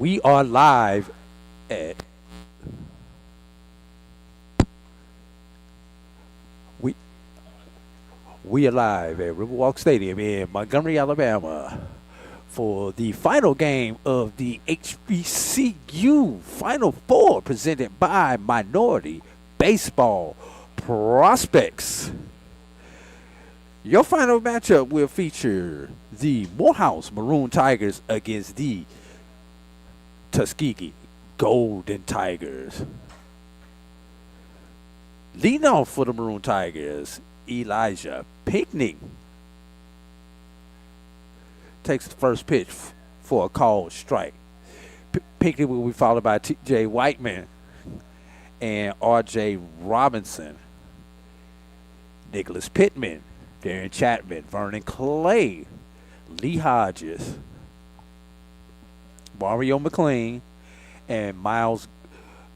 We are live at we we are live at Riverwalk Stadium in Montgomery, Alabama, for the final game of the HBCU Final Four, presented by Minority Baseball Prospects. Your final matchup will feature the Morehouse Maroon Tigers against the Tuskegee Golden Tigers. Leading off for the Maroon Tigers, Elijah Pinckney takes the first pitch for a called strike. Pinckney will be followed by T.J. Whiteman and R.J. Robinson, Nicholas Pittman, Darren Chapman, Vernon Clay, Lee Hodges, Mario McLean, and Miles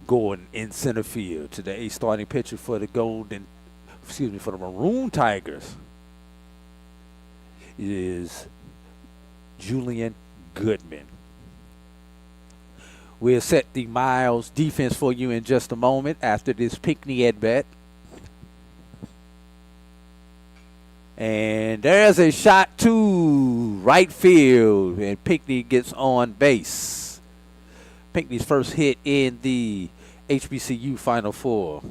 Gordon in center field. Today's starting pitcher for the for the Maroon Tigers is Julian Goodman. We'll set the Miles defense for you in just a moment after this Pinckney at bat. And there's a shot to right field, and Pinckney gets on base. Pinckney's first hit in the HBCU Final Four.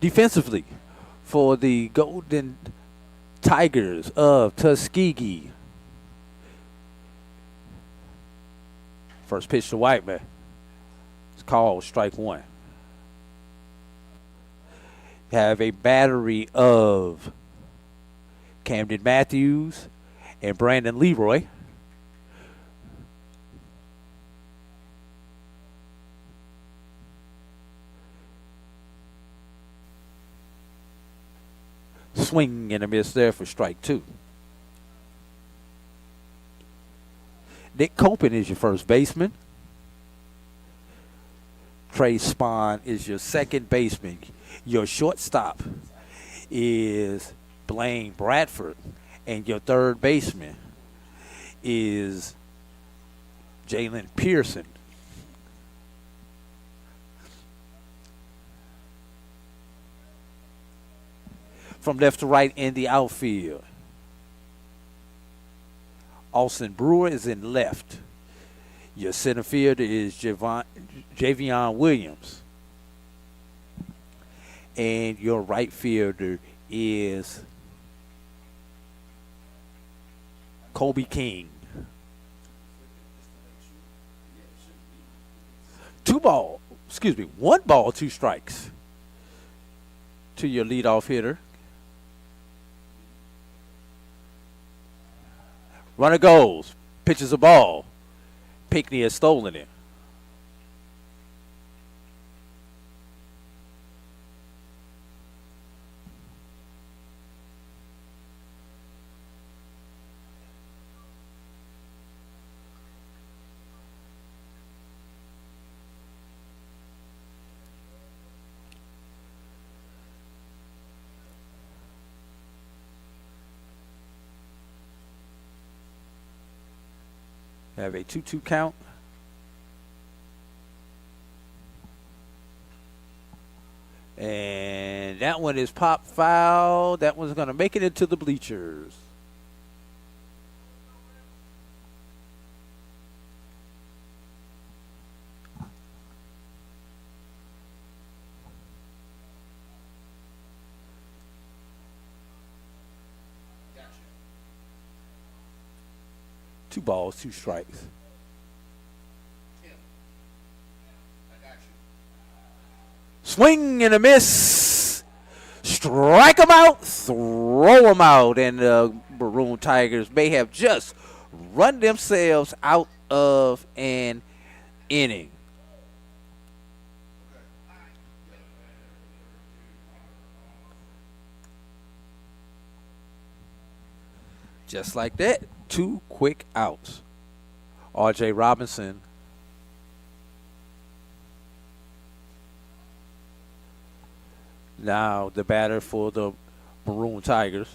Defensively, for the Golden Tigers of Tuskegee, first pitch to Whiteman. It's called strike one. You have a battery of Camden Matthews and Brandon Leroy. Swing and a miss there for strike two. Nick Copen is your first baseman. Trey Spahn is your second baseman. Your shortstop is Blaine Bradford. And your third baseman is Jalen Pearson. From left to right in the outfield, Austin Brewer is in left. Your center fielder is Javion Williams. And your right fielder is Kobe King. One ball, two strikes to your leadoff hitter. Runner goes, pitches a ball. Pinckney has stolen it. Have a 2-2 count. And that one is pop foul. That one's going to make it into the bleachers. Two balls, two strikes. Swing and a miss. Strike them out, throw them out. And the Maroon Tigers may have just run themselves out of an inning. Just like that, two quick outs. R.J. Robinson Now the batter for the Maroon Tigers.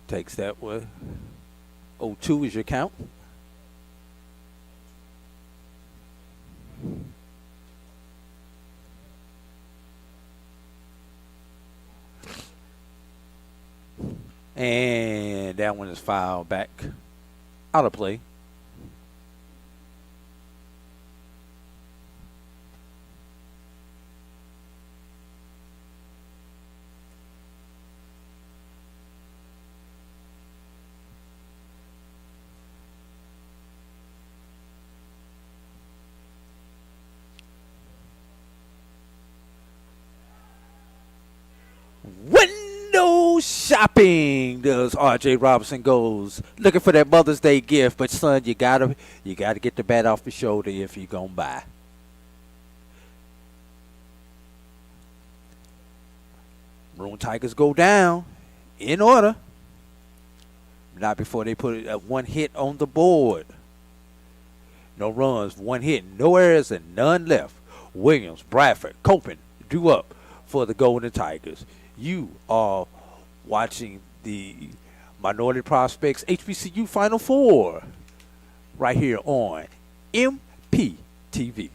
Takes that way. 0-2 is your count. And that one is fouled back out of play. Window shopping, does R.J. Robinson goes looking for that Mother's Day gift, but son, you gotta get the bat off the shoulder if you're gonna buy. Maroon Tigers go down in order. Not before they put one hit on the board. No runs, one hit, no errors, and none left. Williams, Bradford, Copen due up for the Golden Tigers. You are watching the Minority Prospects HBCU Final Four right here on MPTV.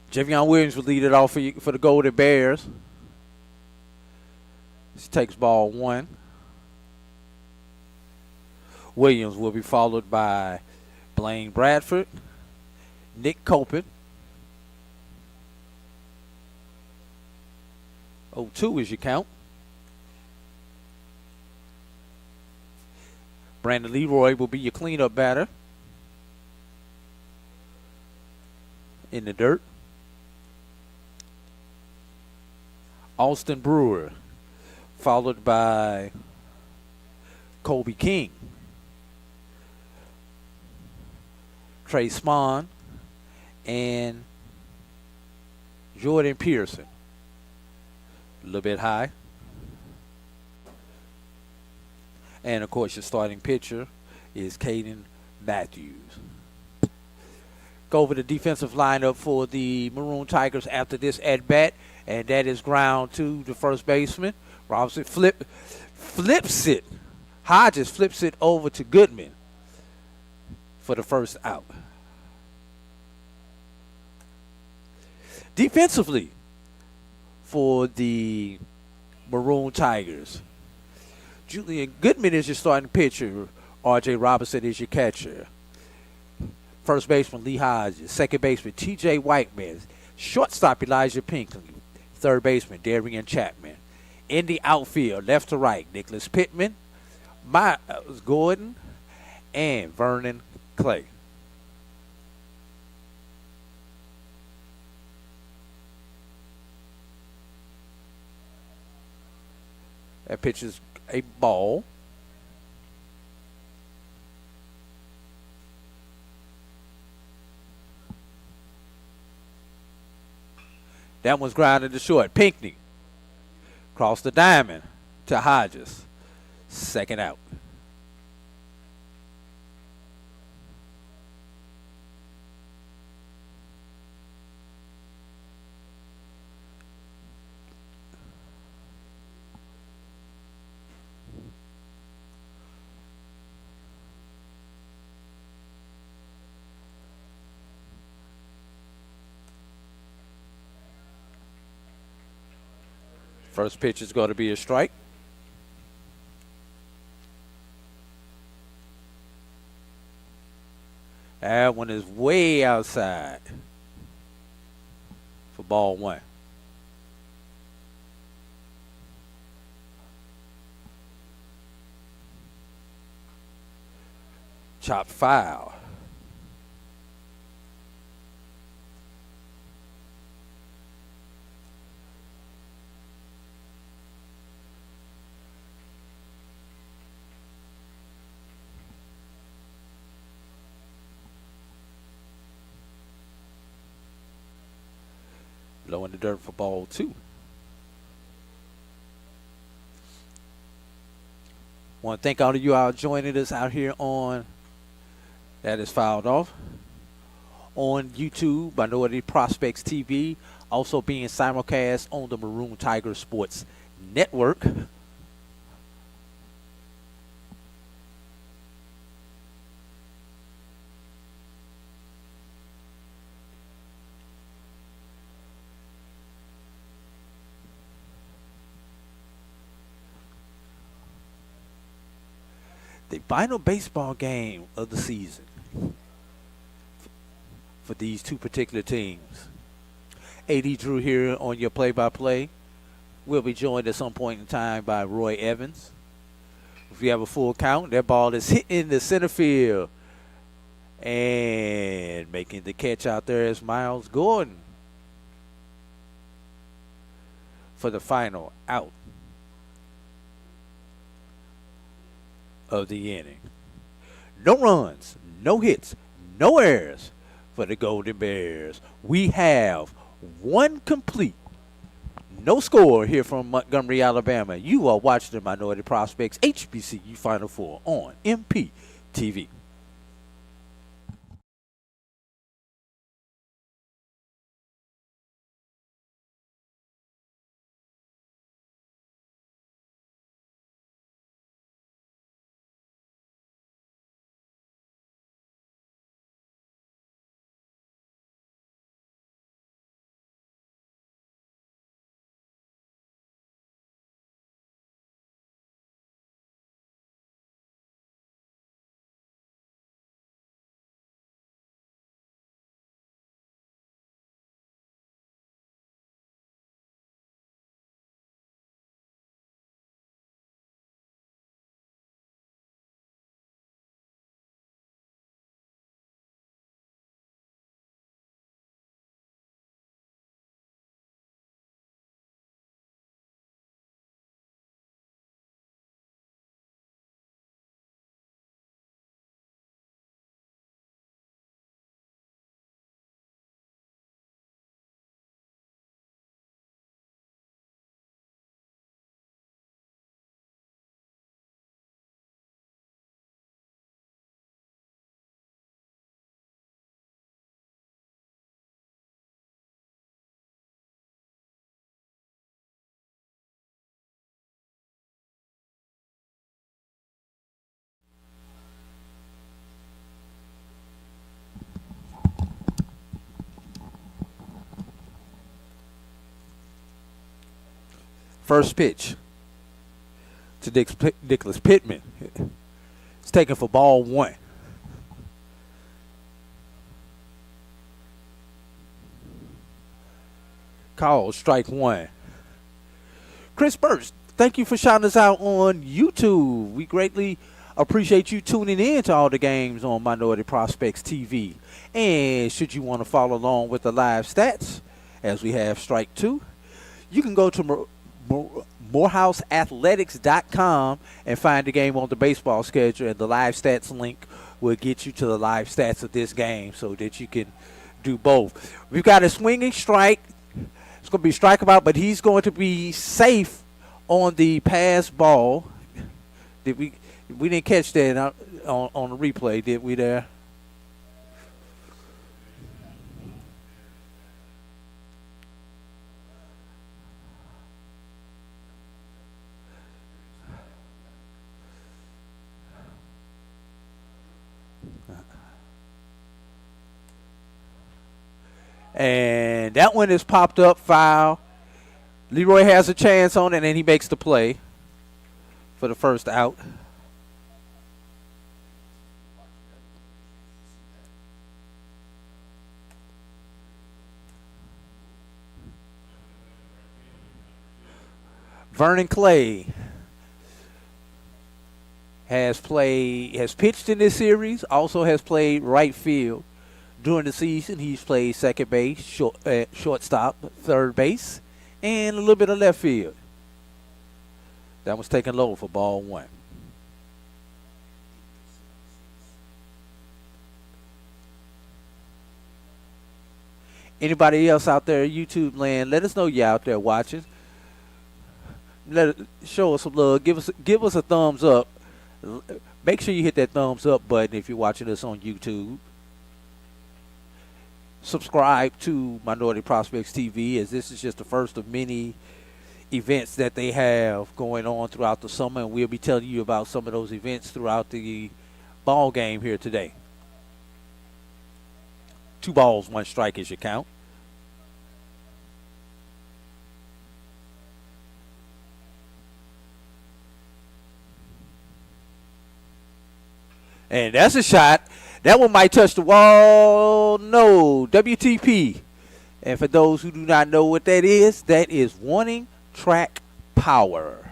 Javion Williams will lead it off for the Golden Bears. He takes ball one. Williams will be followed by Blaine Bradford, Nick Copen. 0-2 is your count. Brandon Leroy will be your cleanup batter in the dirt. Austin Brewer, followed by Kobe King, Trey Swan, and Jordan Pearson. A little bit high. And, of course, your starting pitcher is Caden Matthews. Go over the defensive lineup for the Maroon Tigers after this at-bat, and that is ground to the first baseman. Robinson flips it. Hodges flips it over to Goodman for the first out. Defensively for the Maroon Tigers, Julian Goodman is your starting pitcher. R.J. Robinson is your catcher. First baseman Lee Hodges. Second baseman T.J. Whiteman. Shortstop Elijah Pinkley. Third baseman Darian Chapman. In the outfield, left to right, Nicholas Pittman, Miles Gordon, and Vernon Clay. That pitch is a ball. That one's grounded to short. Pinckney cross the diamond to Hodges. Second out. First pitch is going to be a strike. That one is way outside for ball one. Chop foul. Low in the dirt for ball two. Want to thank all of you all joining us out here on that is fouled off on YouTube, Minority Prospects TV, also being simulcast on the Maroon Tiger Sports Network. The final baseball game of the season for these two particular teams. A.D. Drew here on your play-by-play. We'll be joined at some point in time by Roy Evans. If you have a full count, that ball is hitting the center field. And making the catch out there is Miles Gordon for the final out of the inning. No runs, no hits, no errors for the Golden Bears. We have one complete, no score here from Montgomery, Alabama. You are watching the Minority Prospects HBCU Final Four on MPTV. First pitch to Nicholas Pittman. It's taken for ball one. Call strike one. Chris Burst, thank you for shouting us out on YouTube. We greatly appreciate you tuning in to all the games on Minority Prospects TV. And should you want to follow along with the live stats, as we have strike two, you can go to MorehouseAthletics.com and find the game on the baseball schedule, and the live stats link will get you to the live stats of this game so that you can do both. We've got a swinging strike. It's going to be strikeout, but he's going to be safe on the pass ball. We didn't catch that on the replay, did we there? And that one is popped up, foul. Leroy has a chance on it, and he makes the play for the first out. Vernon Clay has pitched in this series, also has played right field. During the season, he's played second base, shortstop, third base, and a little bit of left field. That was taken low for ball one. Anybody else out there, YouTube land, let us know you're out there watching. Show us some love. Give us a thumbs up. Make sure you hit that thumbs up button if you're watching us on YouTube. Subscribe to Minority Prospects TV, as this is just the first of many events that they have going on throughout the summer, and we'll be telling you about some of those events throughout the ball game here today. 2 balls, 1 strike is your count. And that's a shot. That one might touch the wall. No, WTP. And for those who do not know what that is warning track power.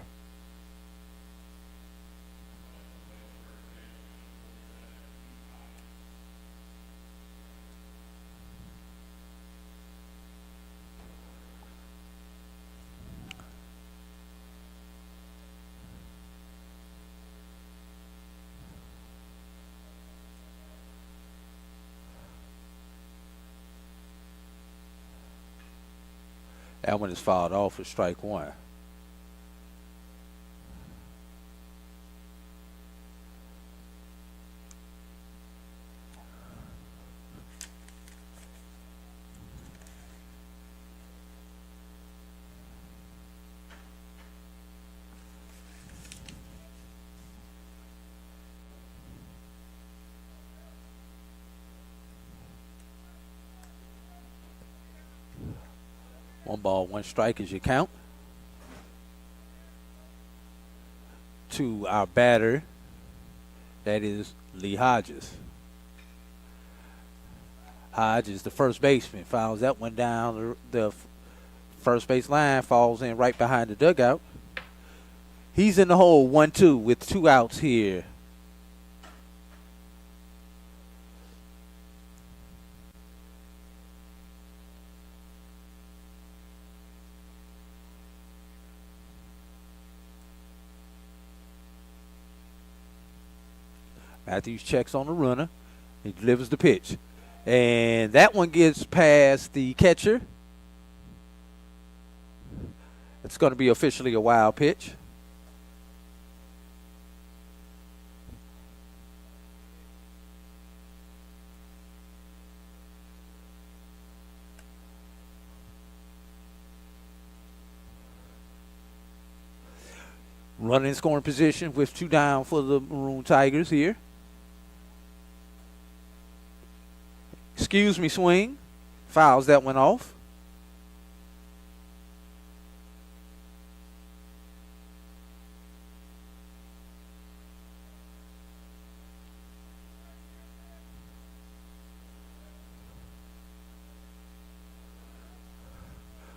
That one is fouled off for strike one. One ball, 1 strike is your count. To our batter, that is Lee Hodges. Hodges, the first baseman, fouls that one down. The first base line falls in right behind the dugout. He's in the hole, 1-2 with 2 outs here. Matthews checks on the runner. He delivers the pitch. And that one gets past the catcher. It's going to be officially a wild pitch. Running in scoring position with 2 down for the Maroon Tigers here. Excuse me, swing. Fouls that one off.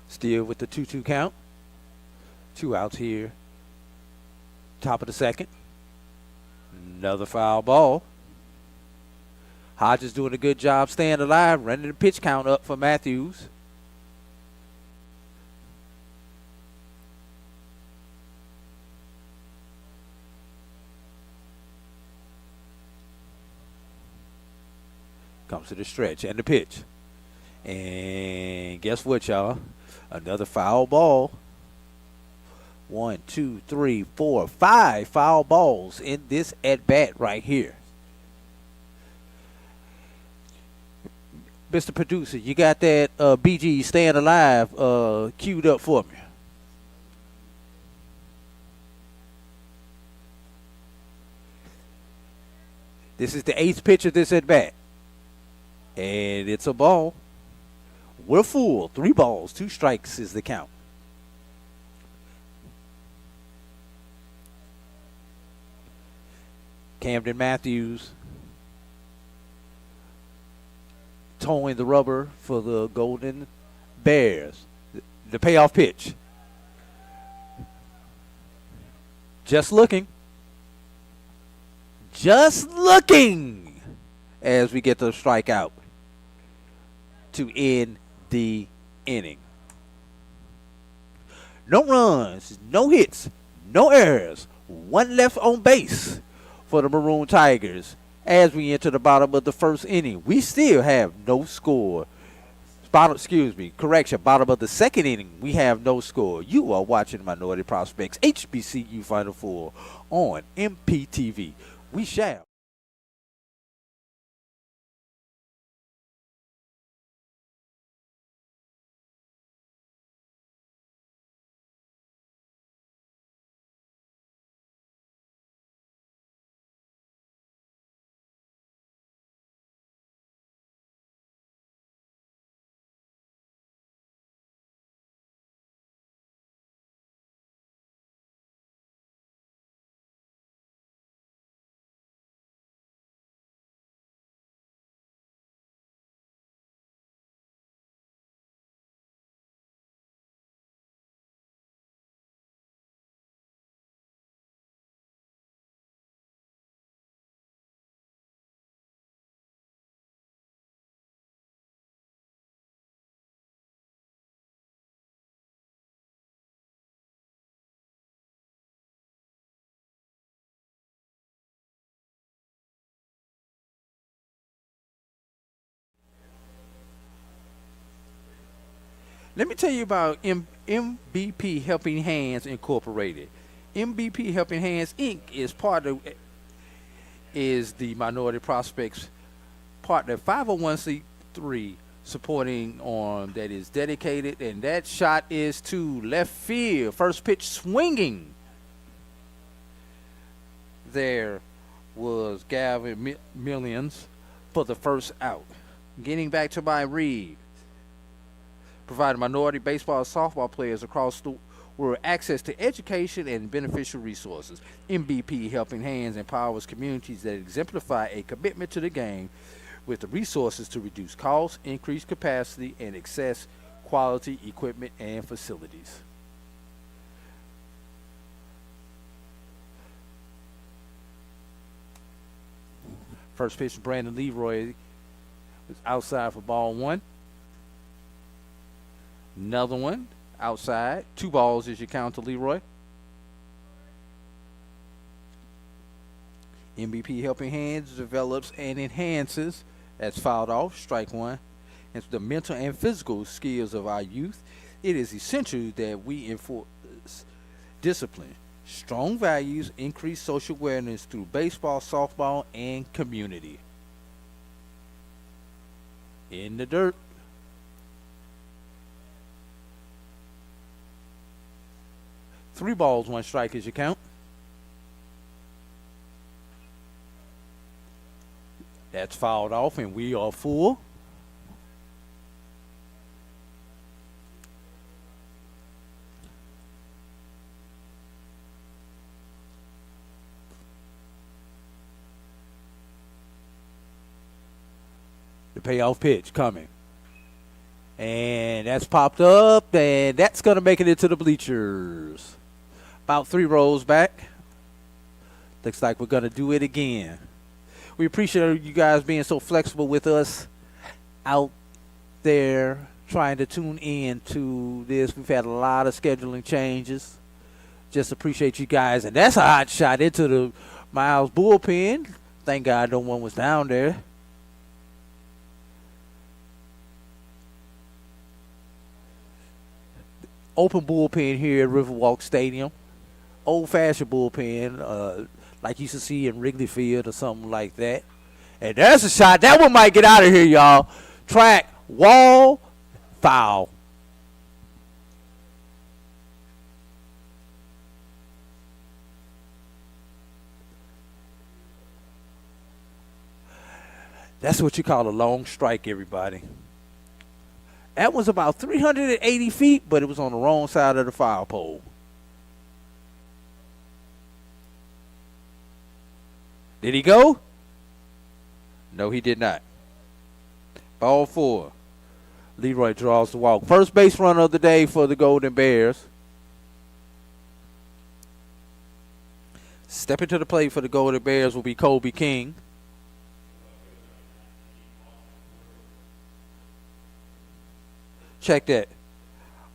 Still with the 2-2 count. 2 outs here. Top of the second. Another foul ball. Hodges doing a good job staying alive, running the pitch count up for Matthews. Comes to the stretch and the pitch. And guess what, y'all? Another foul ball. 1, 2, 3, 4, 5 foul balls in this at bat right here. Mr. Producer, you got that BG staying alive queued up for me. This is the 8th pitch of this at bat. And it's a ball. We're full. 3 balls, 2 strikes is the count. Camden Matthews towing the rubber for the Golden Bears. The payoff pitch. Just looking. Just looking as we get the strikeout to end the inning. No runs, no hits, no errors. 1 left on base for the Maroon Tigers as we enter the bottom of the first inning. We still have no score. Bottom of the second inning, we have no score. You are watching Minority Prospects HBCU Final Four on MPTV. We shall. Let me tell you about MBP Helping Hands Incorporated. MBP Helping Hands Inc. is the Minority Prospects partner 501c3 supporting arm that is dedicated, and that shot is to left field. First pitch swinging. There was Gavin Millions for the first out. Getting back to my read. Providing minority baseball and softball players across the world access to education and beneficial resources. MBP Helping Hands empowers communities that exemplify a commitment to the game with the resources to reduce costs, increase capacity, and access quality equipment and facilities. First pitch, Brandon Leroy was outside for ball 1. Another one outside. 2 balls is your count to Leroy. MVP Helping Hands develops and enhances, that's fouled off, strike 1, and the mental and physical skills of our youth. It is essential that we enforce discipline, strong values, increase social awareness through baseball, softball, and community. In the dirt. Three balls, 1 strike is your count. That's fouled off, and we are full. The payoff pitch coming. And that's popped up, and that's going to make it into the bleachers. About 3 rows back. Looks like we're going to do it again. We appreciate you guys being so flexible with us out there trying to tune in to this. We've had a lot of scheduling changes. Just appreciate you guys. And that's a hot shot into the Miles bullpen. Thank God no one was down there. Open bullpen here at Riverwalk Stadium. Old-fashioned bullpen, like you used to see in Wrigley Field or something like that. And there's a shot. That one might get out of here, y'all. Track, wall, foul. That's what you call a long strike, everybody. That was about 380 feet, but it was on the wrong side of the foul pole. Did he go? No, he did not. Ball 4. Leroy draws the walk. First base runner of the day for the Golden Bears. Stepping to the plate for the Golden Bears will be Kobe King. Check that.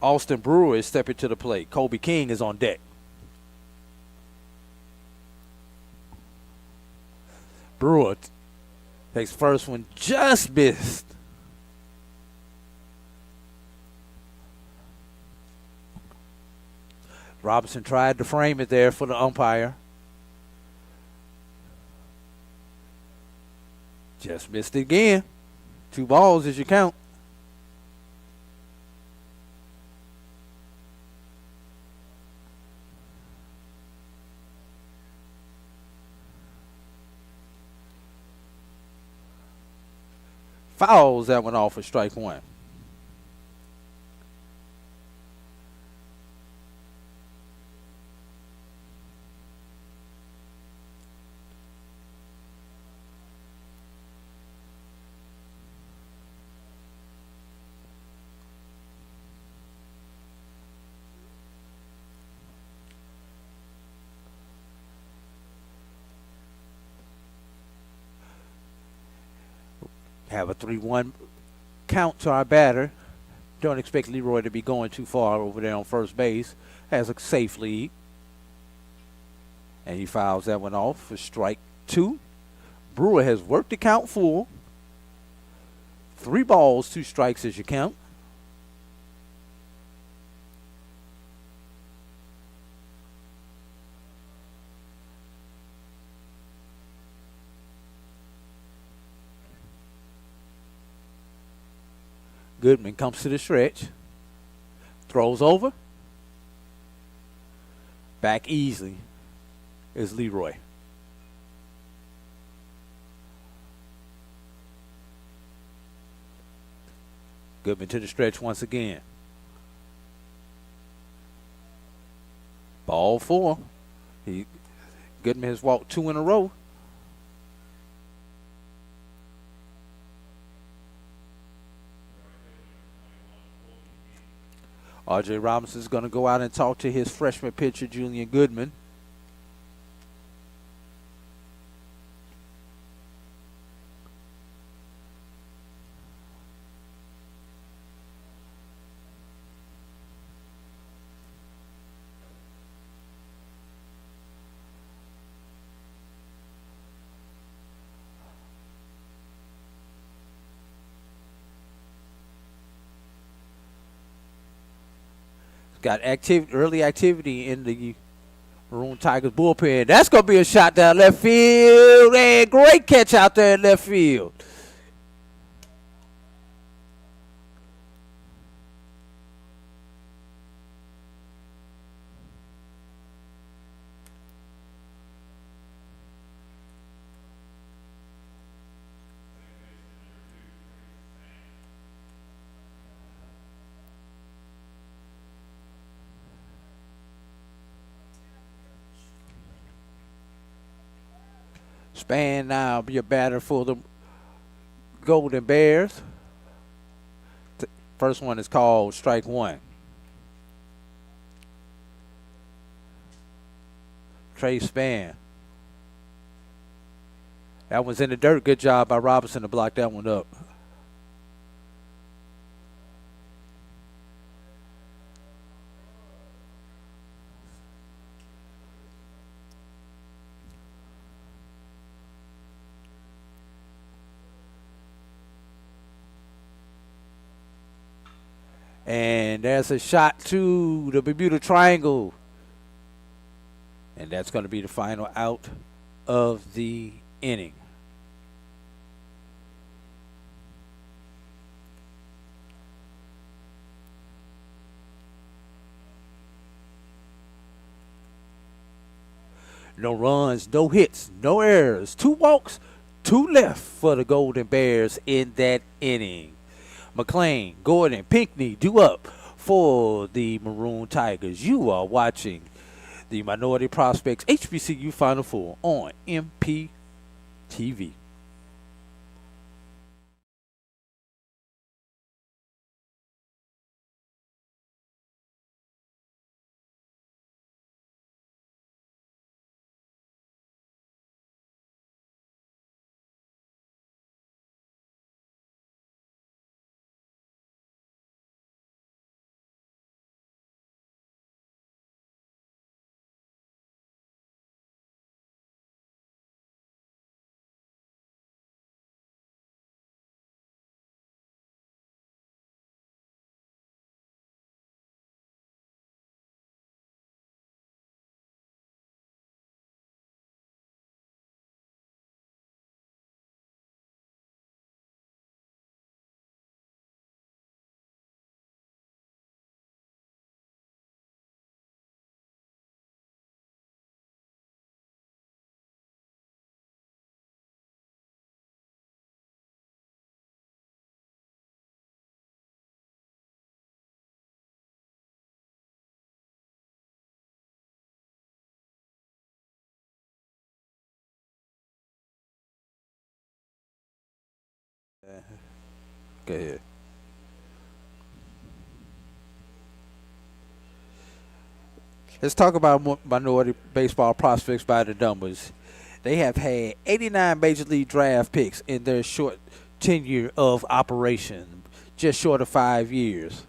Austin Brewer is stepping to the plate. Kobe King is on deck. Brewer takes first one, just missed. Robinson tried to frame it there for the umpire. Just missed it again. 2 balls as you count. Fouls that one off for strike 1. Have a 3-1 count to our batter. Don't expect Leroy to be going too far over there on first base. Has a safe lead. And he fouls that one off for strike 2. Brewer has worked the count full. 3 balls, 2 strikes as you count. Goodman comes to the stretch. Throws over. Back easily is Leroy. Goodman to the stretch once again. Ball 4. Goodman has walked 2 in a row. R.J. Robinson is going to go out and talk to his freshman pitcher, Julian Goodman. Got early activity in the Maroon Tigers bullpen. That's going to be a shot down left field. And great catch out there in left field. Span now be a batter for the Golden Bears. First one is called strike one. Trey Span. That one's in the dirt. Good job by Robinson to block that one up. And there's a shot to the Bermuda Triangle. And that's going to be the final out of the inning. No runs, no hits, no errors. 2 walks, 2 left for the Golden Bears in that inning. McLean, Gordon, Pinckney due up for the Maroon Tigers. You are watching the Minority Prospects HBCU Final Four on MPTV. Go ahead. Let's talk about minority baseball prospects by the numbers. They have had 89 major league draft picks in their short tenure of operation, just short of 5 years.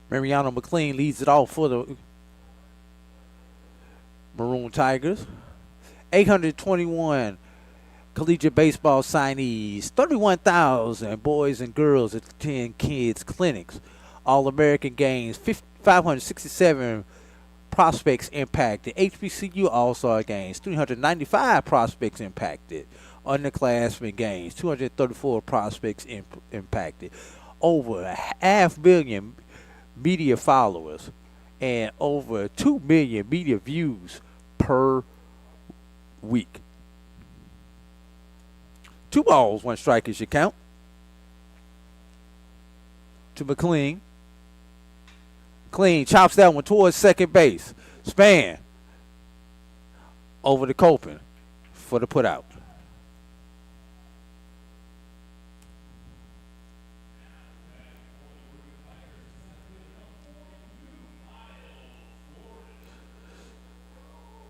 Mariano McLean leads it off for the Maroon Tigers. 821 collegiate baseball signees, 31,000 boys and girls attend kids clinics, All-American games, 567 prospects impacted, HBCU All-Star games, 395 prospects impacted, underclassmen games, 234 prospects impacted, over a half million media followers, and over 2 million media views per week. 2 balls, 1 strike is your count. To McLean. Clean chops that one towards second base. Span over to Copen for the putout.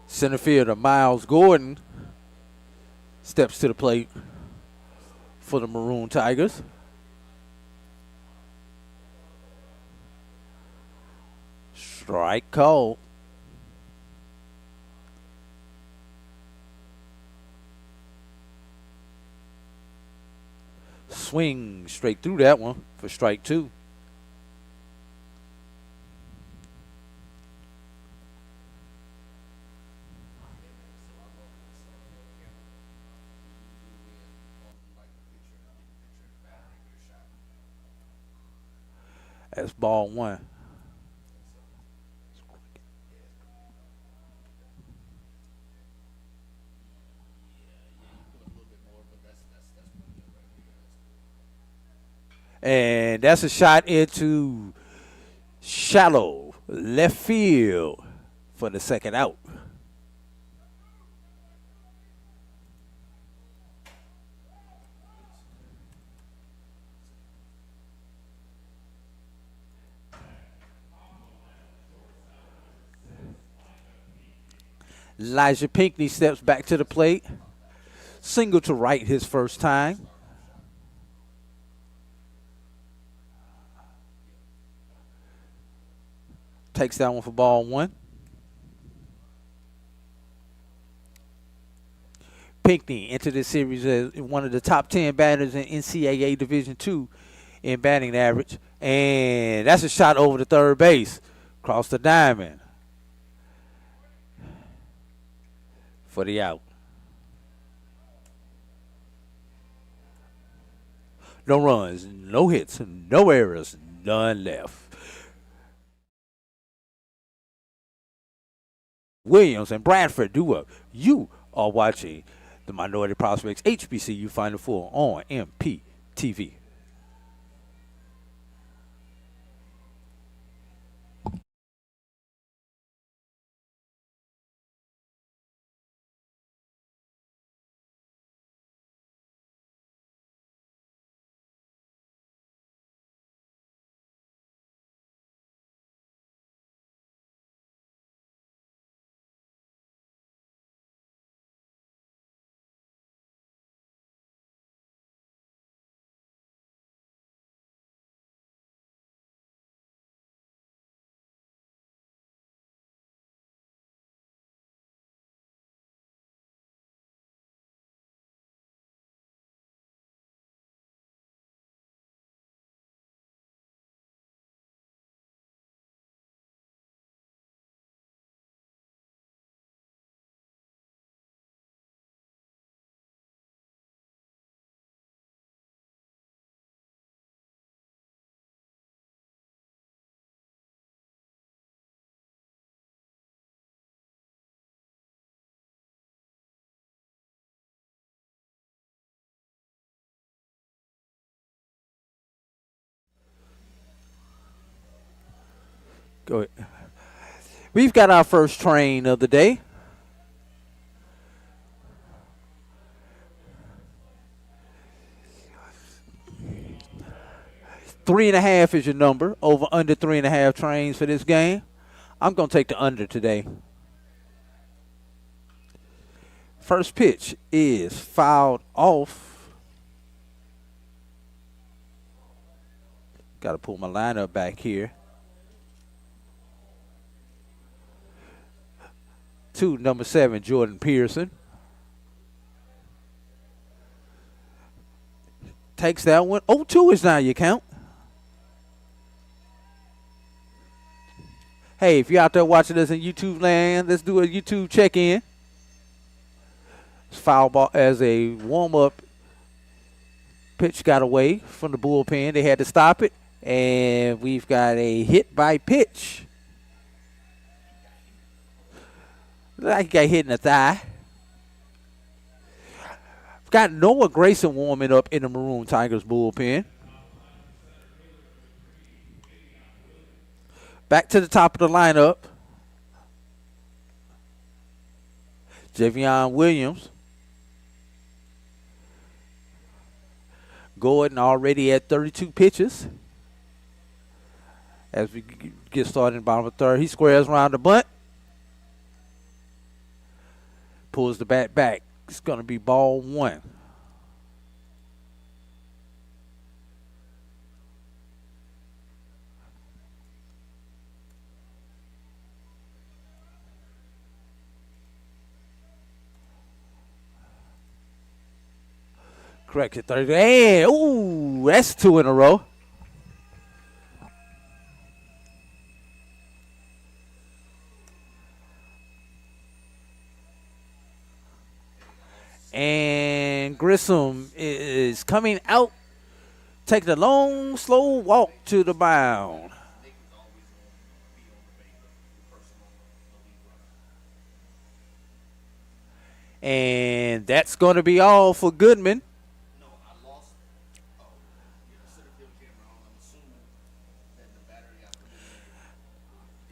Center fielder Miles Gordon steps to the plate for the Maroon Tigers. Strike call. Swing straight through that one for strike 2. That's ball 1. And that's a shot into shallow left field. for the second out. Elijah Pinckney steps back to the plate. Single to right his first time. Takes that one for ball one. Pinckney entered this series as one of the top 10 batters in NCAA Division II in batting average. And that's a shot over the third base. Across the diamond. For the out. No runs, no hits, no errors, none left. Williams and Bradford do up. You are watching the Minority Prospects HBCU Final Four on MPTV. Go ahead. We've got our first train of the day. Three and a half is your number. Over under 3.5 trains for this game. I'm going to take the under today. First pitch is fouled off. Got to pull my lineup back here. To number 7, Jordan Pearson. Takes that one. 0-2 is now your count. Hey, if you're out there watching us in YouTube land, let's do a YouTube check-in. It's foul ball as a warm-up. Pitch got away from the bullpen. They had to stop it. And we've got a hit by pitch. Like he got hit in the thigh. Got Noah Grayson warming up in the Maroon Tigers bullpen. Back to the top of the lineup. Javion Williams. Gordon already at 32 pitches. As we get started in the bottom of the third, he squares around the bunt. Pulls the bat back. It's going to be ball one. Correct at 30. And, ooh, that's 2 in a row. And Grissom is coming out, taking a long, slow walk to the mound. And that's going to be all for Goodman.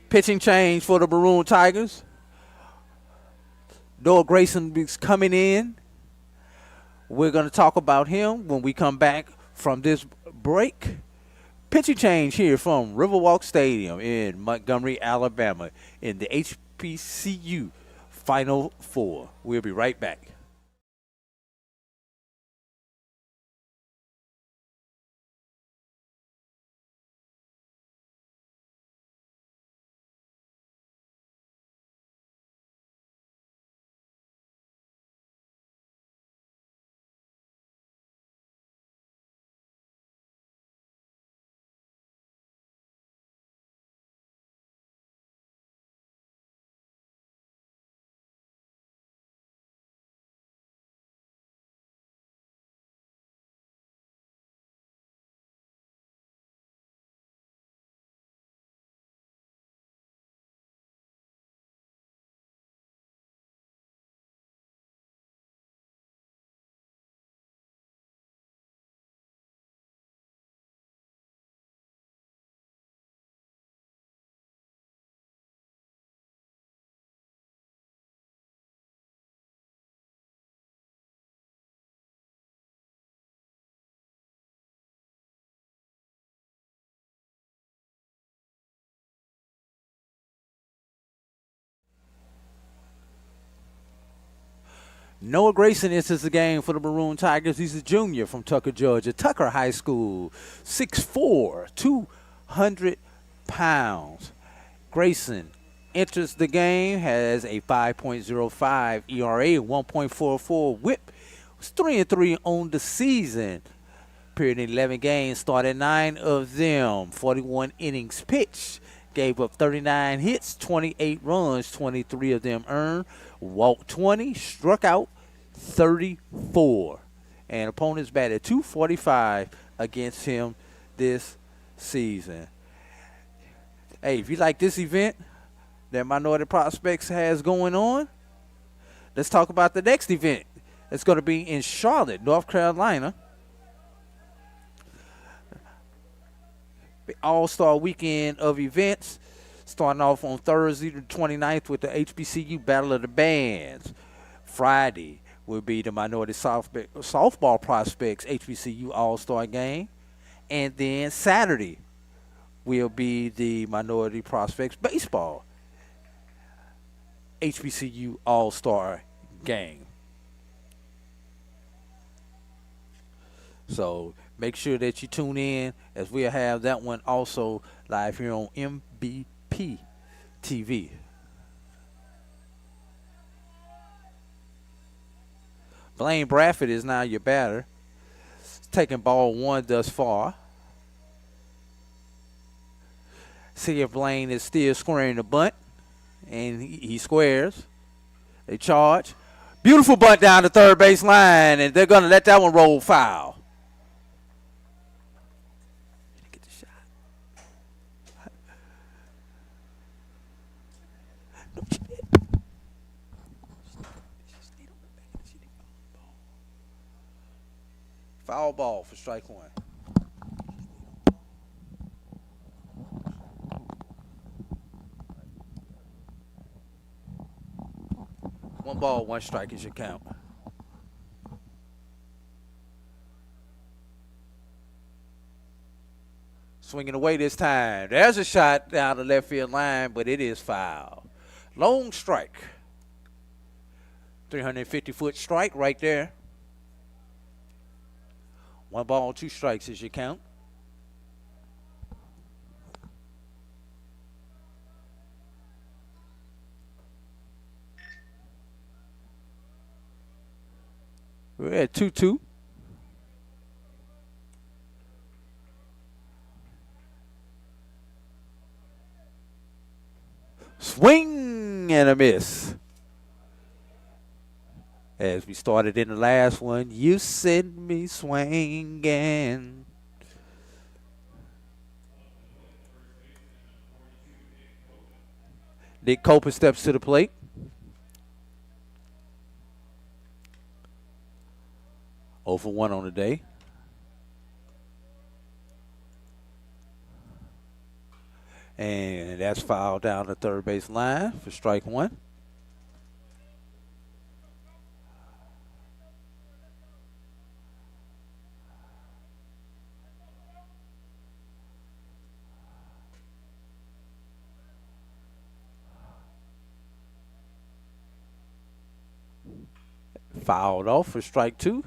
Pitching change for the Maroon Tigers. Noah Grayson is coming in. We're going to talk about him when we come back from this break. Pitching change here from Riverwalk Stadium in Montgomery, Alabama in the HBCU Final Four. We'll be right back. Noah Grayson enters the game for the Maroon Tigers. He's a junior from Tucker, Georgia. Tucker High School, 6'4", 200 pounds. Grayson enters the game, has a 5.05 ERA, 1.44 whip. Was 3-3 on the season. Appeared in 11 games, started 9 of them, 41 innings pitched. Gave up 39 hits, 28 runs, 23 of them earned. Walked 20, struck out 34. And opponents batted .245 against him this season. Hey, if you like this event that Minority Prospects has going on, let's talk about the next event. It's going to be in Charlotte, North Carolina. All-Star weekend of events, starting off on Thursday the 29th with the HBCU Battle of the Bands. Friday will be the Minority Softball Prospects HBCU All-Star game. And then Saturday will be the Minority Prospects Baseball HBCU All-Star game. So make sure that you tune in, as we'll have that one also live here on MVP TV. Blaine Bradford is now your batter. Taking ball 1 thus far. See if Blaine is still squaring the bunt. And he squares. They charge. Beautiful bunt down the third base line, and they're going to let that one roll foul. Foul ball for strike 1. One ball, 1 strike is your count. Swinging away this time. There's a shot down the left field line, but it is foul. Long strike. 350-foot strike right there. 1 ball, 2 strikes is your count. We're at 2-2. Swing and a miss. As we started in the last one, you sent me swinging. Nick Copeland steps to the plate. For 1 on the day. And that's fouled down the third base line for strike one. Fouled off for strike two.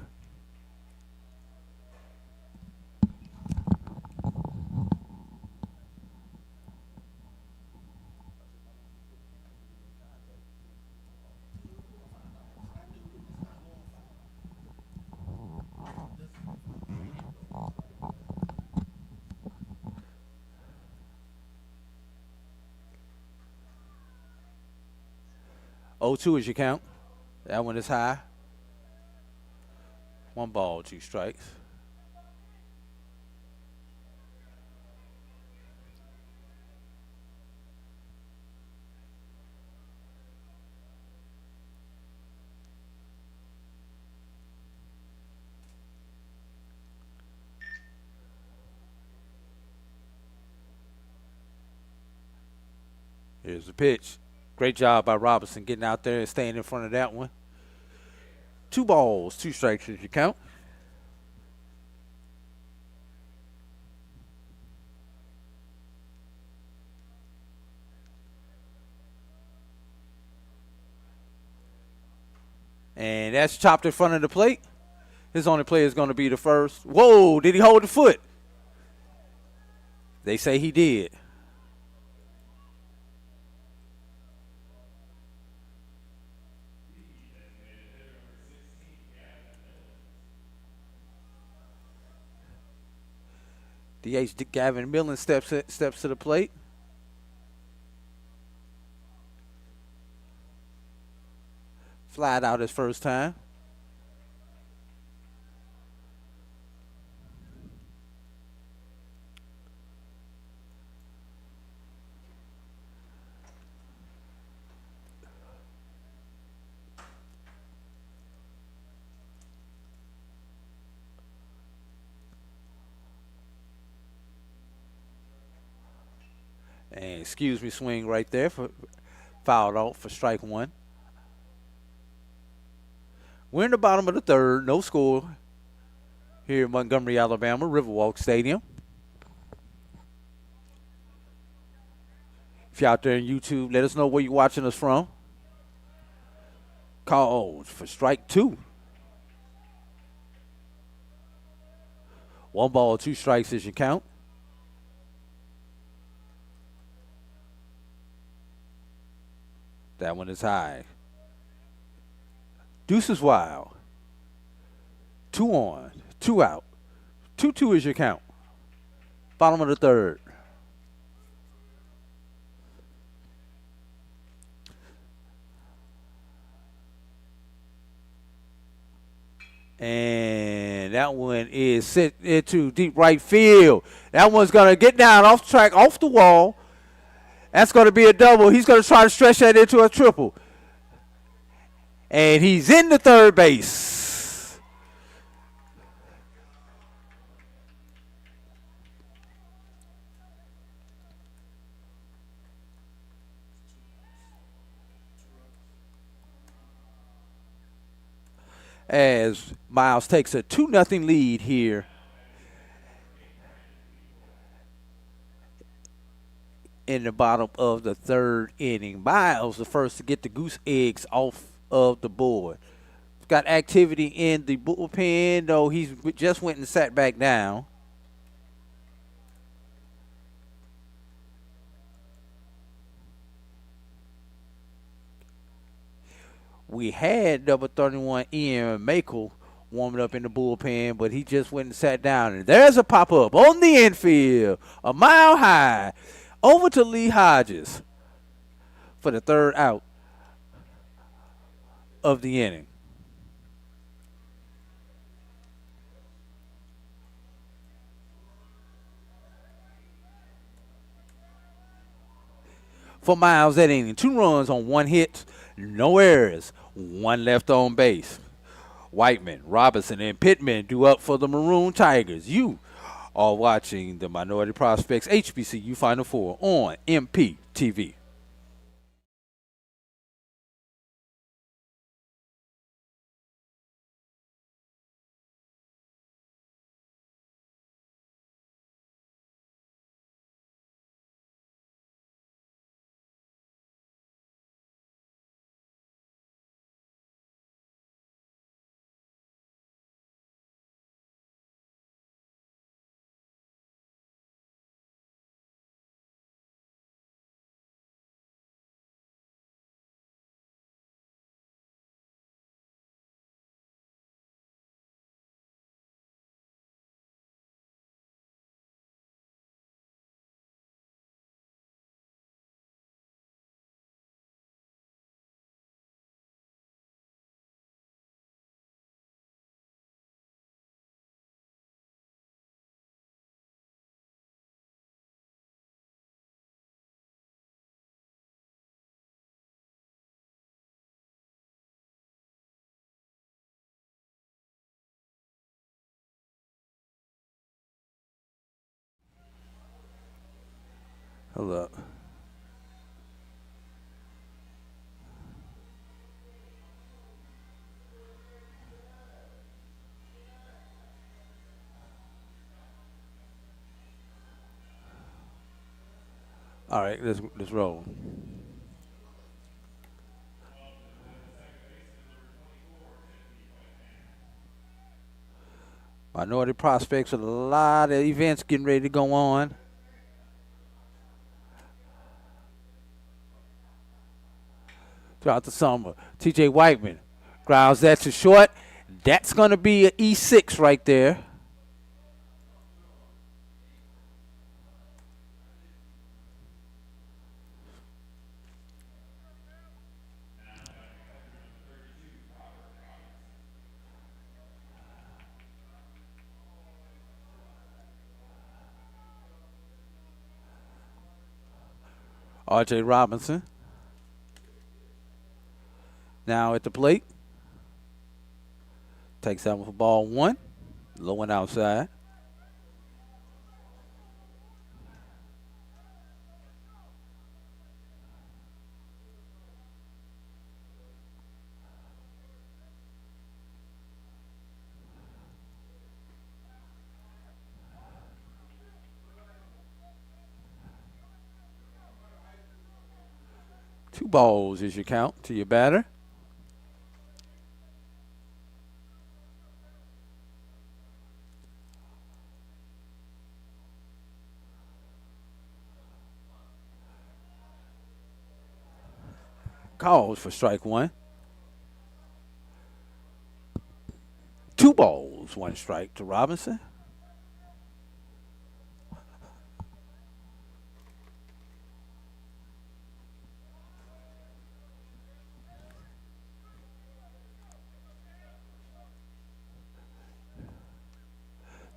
Oh, 2 is your count. That one is high. One ball, two strikes. Here's the pitch. Great job by Robinson getting out there and staying in front of that one. 2 balls, 2 strikes is your count. And that's chopped in front of the plate. His only play is going to be the first. Whoa, did he hold the foot? They say he did. DH Gavin Millen steps to the plate. Flied out his first time. And excuse me, swing right there for fouled out for strike one. We're in the bottom of the third, no score here in Montgomery, Alabama, Riverwalk Stadium. If you're out there on YouTube, let us know where you're watching us from. Called for strike two. 1 ball, 2 strikes is your count. That one is high. Deuce is wild. 2 on, 2 out. 2-2 is your count. Bottom of the third. And that one is sent into deep right field. That one's going to get down off track, off the wall. That's going to be a double. He's going to try to stretch that into a triple. And he's in the third base. As Miles takes a 2-0 lead here in the bottom of the third inning. Miles the first to get the goose eggs off of the board. Got activity in the bullpen, though he's just went and sat back down. We had number 31 Ian Makel warming up in the bullpen, but he just went and sat down. And there's a pop-up on the infield, a mile high, over to Lee Hodges for the third out of the inning. For Miles that inning, 2 runs on 1 hit, no errors, 1 left on base. Whiteman, Robinson, and Pittman do up for the Maroon Tigers. You are watching the Minority Prospects HBCU Final Four on MPTV. Hold up. All right, let's roll. Minority Prospects, a lot of events getting ready to go on. Throughout the summer. TJ Whiteman grounds that to short. That's going to be an E6 right there. R.J. Robinson now at the plate. Takes that one for ball one. Low and outside. Two balls is your count to your batter. Calls for strike one. Two balls, one strike to Robinson.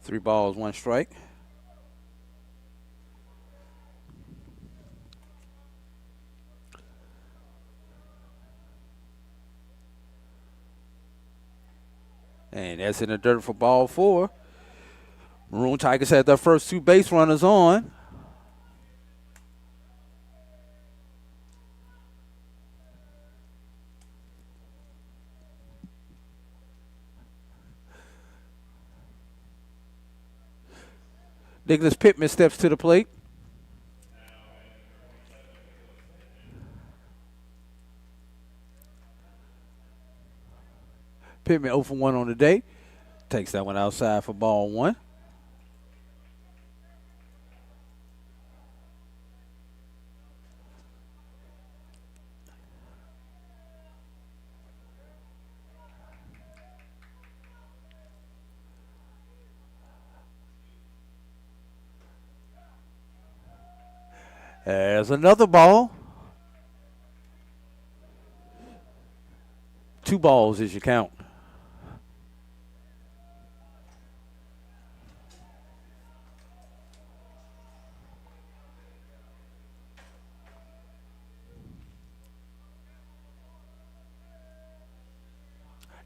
Three balls, one strike. And that's in the dirt for ball four. Maroon Tigers had their first two base runners on. Nicholas Pittman steps to the plate. Pittman 0 for 1 on the day. Takes that one outside for ball one. There's another ball. Two balls is your count.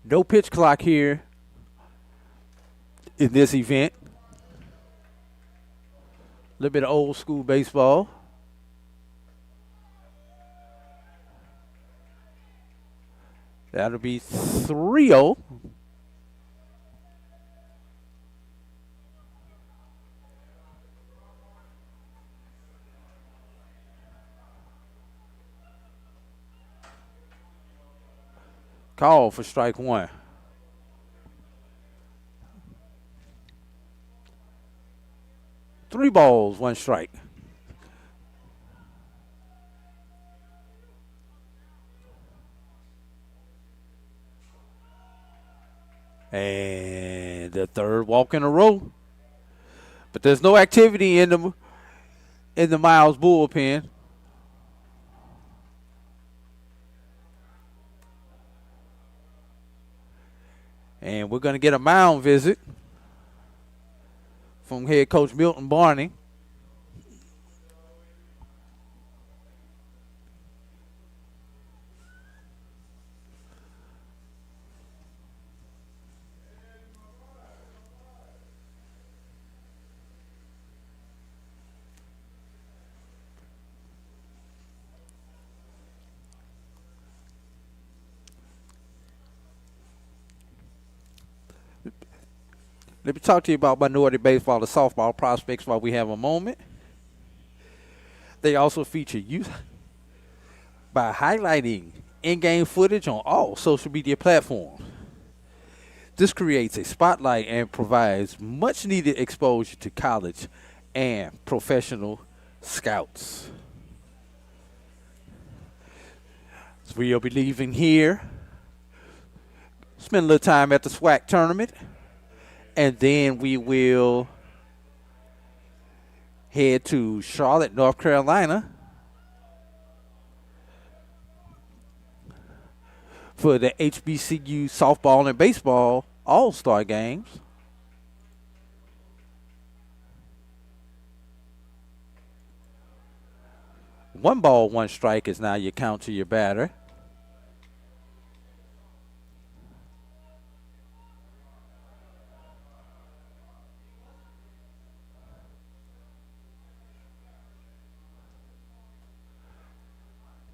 No pitch clock here in this event. little bit of old school baseball. That'll be 3-0. Call for strike one. Three balls, one strike. And the third walk in a row. But there's no activity in the Miles bullpen. And we're going to get a mound visit from head coach Milton Barney. Let me talk to you about minority baseball and softball prospects while we have a moment. They also feature youth by highlighting in-game footage on all social media platforms. This creates a spotlight and provides much-needed exposure to college and professional scouts. So we'll be leaving here, spend a little time at the SWAC tournament, and then we will head to Charlotte, North Carolina for the HBCU softball and baseball all-star games. One ball, one strike is now your count to your batter.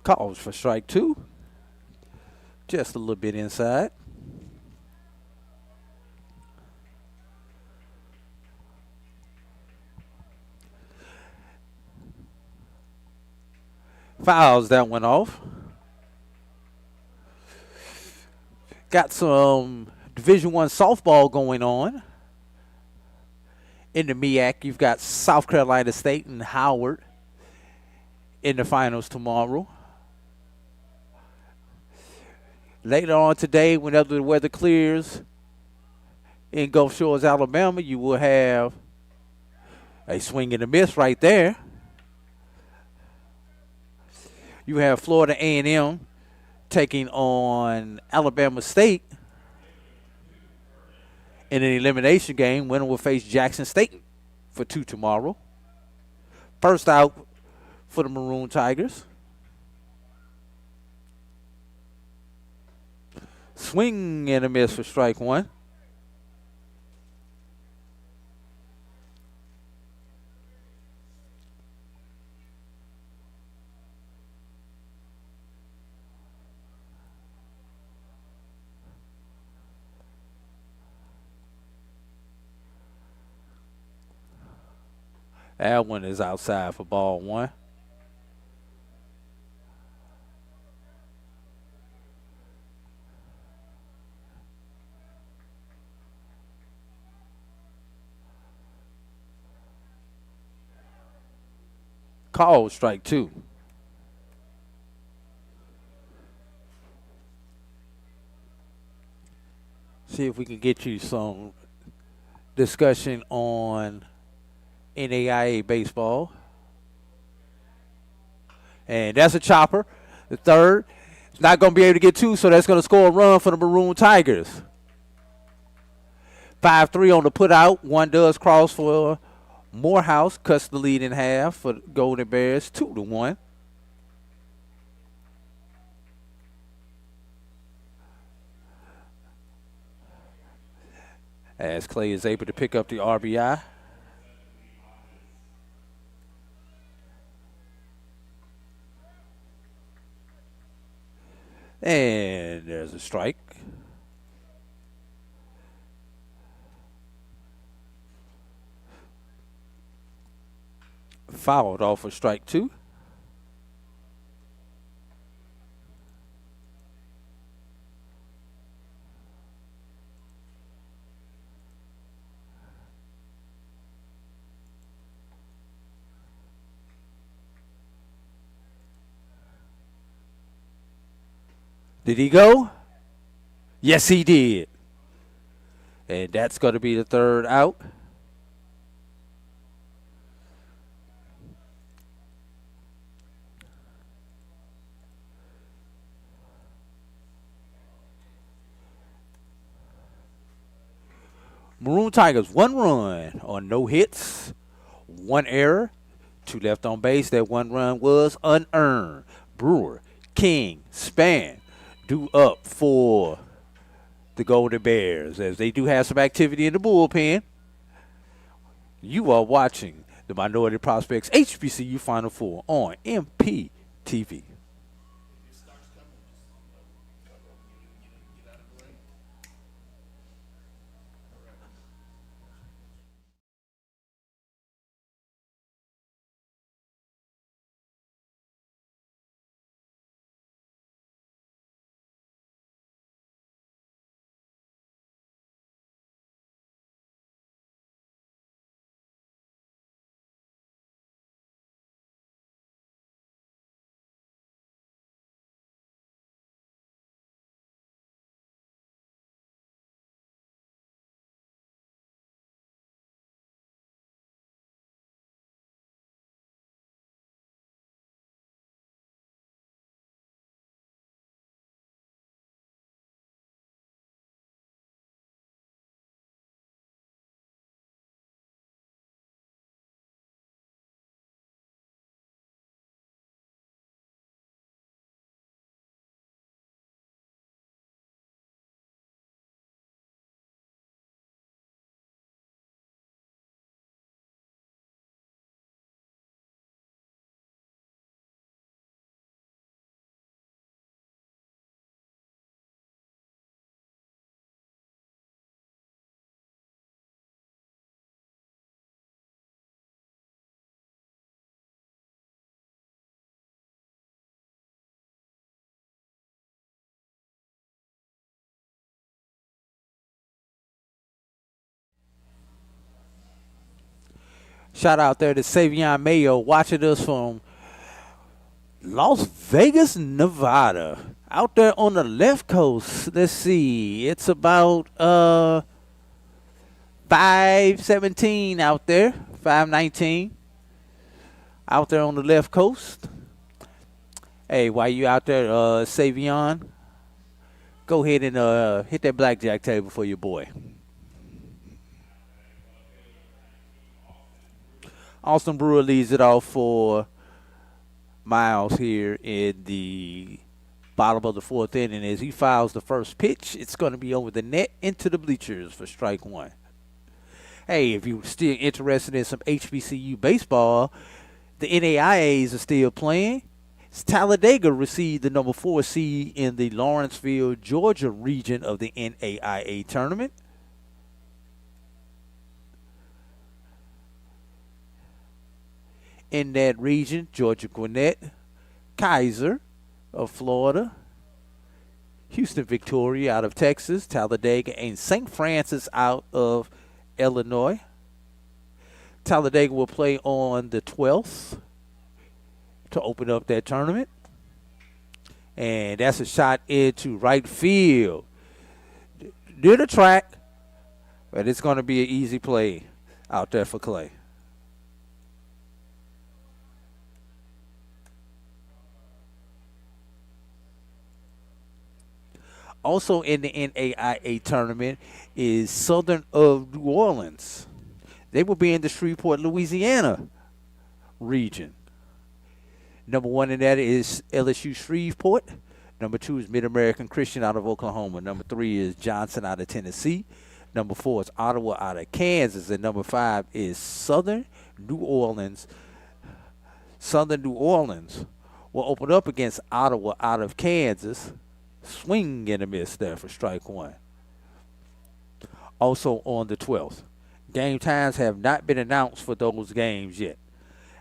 Calls for strike two. Just a little bit inside. Fouls that one off. Got some Division I softball going on. In the MEAC, you've got South Carolina State and Howard in the finals tomorrow. Later on today, whenever the weather clears in Gulf Shores, Alabama, you will have a swing and a miss right there. You have Florida A&M taking on Alabama State in an elimination game. Winner will face Jackson State for 2 tomorrow. First out for the Maroon Tigers. Swing and a miss for strike one. That one is outside for ball one. Call strike two. See if we can get you some discussion on NAIA baseball. And that's a chopper. The third. It's not going to be able to get 2, so that's going to score a run for the Maroon Tigers. 5-3 on the put out. One does cross for Morehouse, cuts the lead in half for the Golden Bears, 2-1. As Clay is able to pick up the RBI. And there's a strike. Fouled off for strike two. Did he go? Yes, he did. And that's going to be the third out. Maroon Tigers, 1 run on no hits, 1 error, 2 left on base. That 1 run was unearned. Brewer, King, Span due up for the Golden Bears as they do have some activity in the bullpen. You are watching the Minority Prospects HBCU Final Four on MPTV. Shout out there to Savion Mayo watching us from Las Vegas, Nevada. Out there on the left coast. Let's see. It's about 5:17 out there. 5:19 out there on the left coast. Hey, while you out there, Savion, go ahead and hit that blackjack table for your boy. Austin Brewer leads it off for Miles here in the bottom of the fourth inning. As he fouls the first pitch, it's going to be over the net into the bleachers for strike one. Hey, if you're still interested in some HBCU baseball, the NAIAs are still playing. Talladega received the number 4 seed in the Lawrenceville, Georgia region of the NAIA tournament. In that region, Georgia Gwinnett, Kaiser of Florida, Houston Victoria out of Texas, Talladega, and St. Francis out of Illinois. Talladega will play on the 12th to open up that tournament. And that's a shot into right field. Near the track, but it's going to be an easy play out there for Clay. Also in the NAIA tournament is Southern of New Orleans. They will be in the Shreveport, Louisiana region. Number 1 in that is LSU Shreveport. Number 2 is Mid-American Christian out of Oklahoma. Number 3 is Johnson out of Tennessee. Number 4 is Ottawa out of Kansas. And number 5 is Southern New Orleans. Southern New Orleans will open up against Ottawa out of Kansas. Swing and a miss there for strike one. Also on the 12th. Game times have not been announced for those games yet.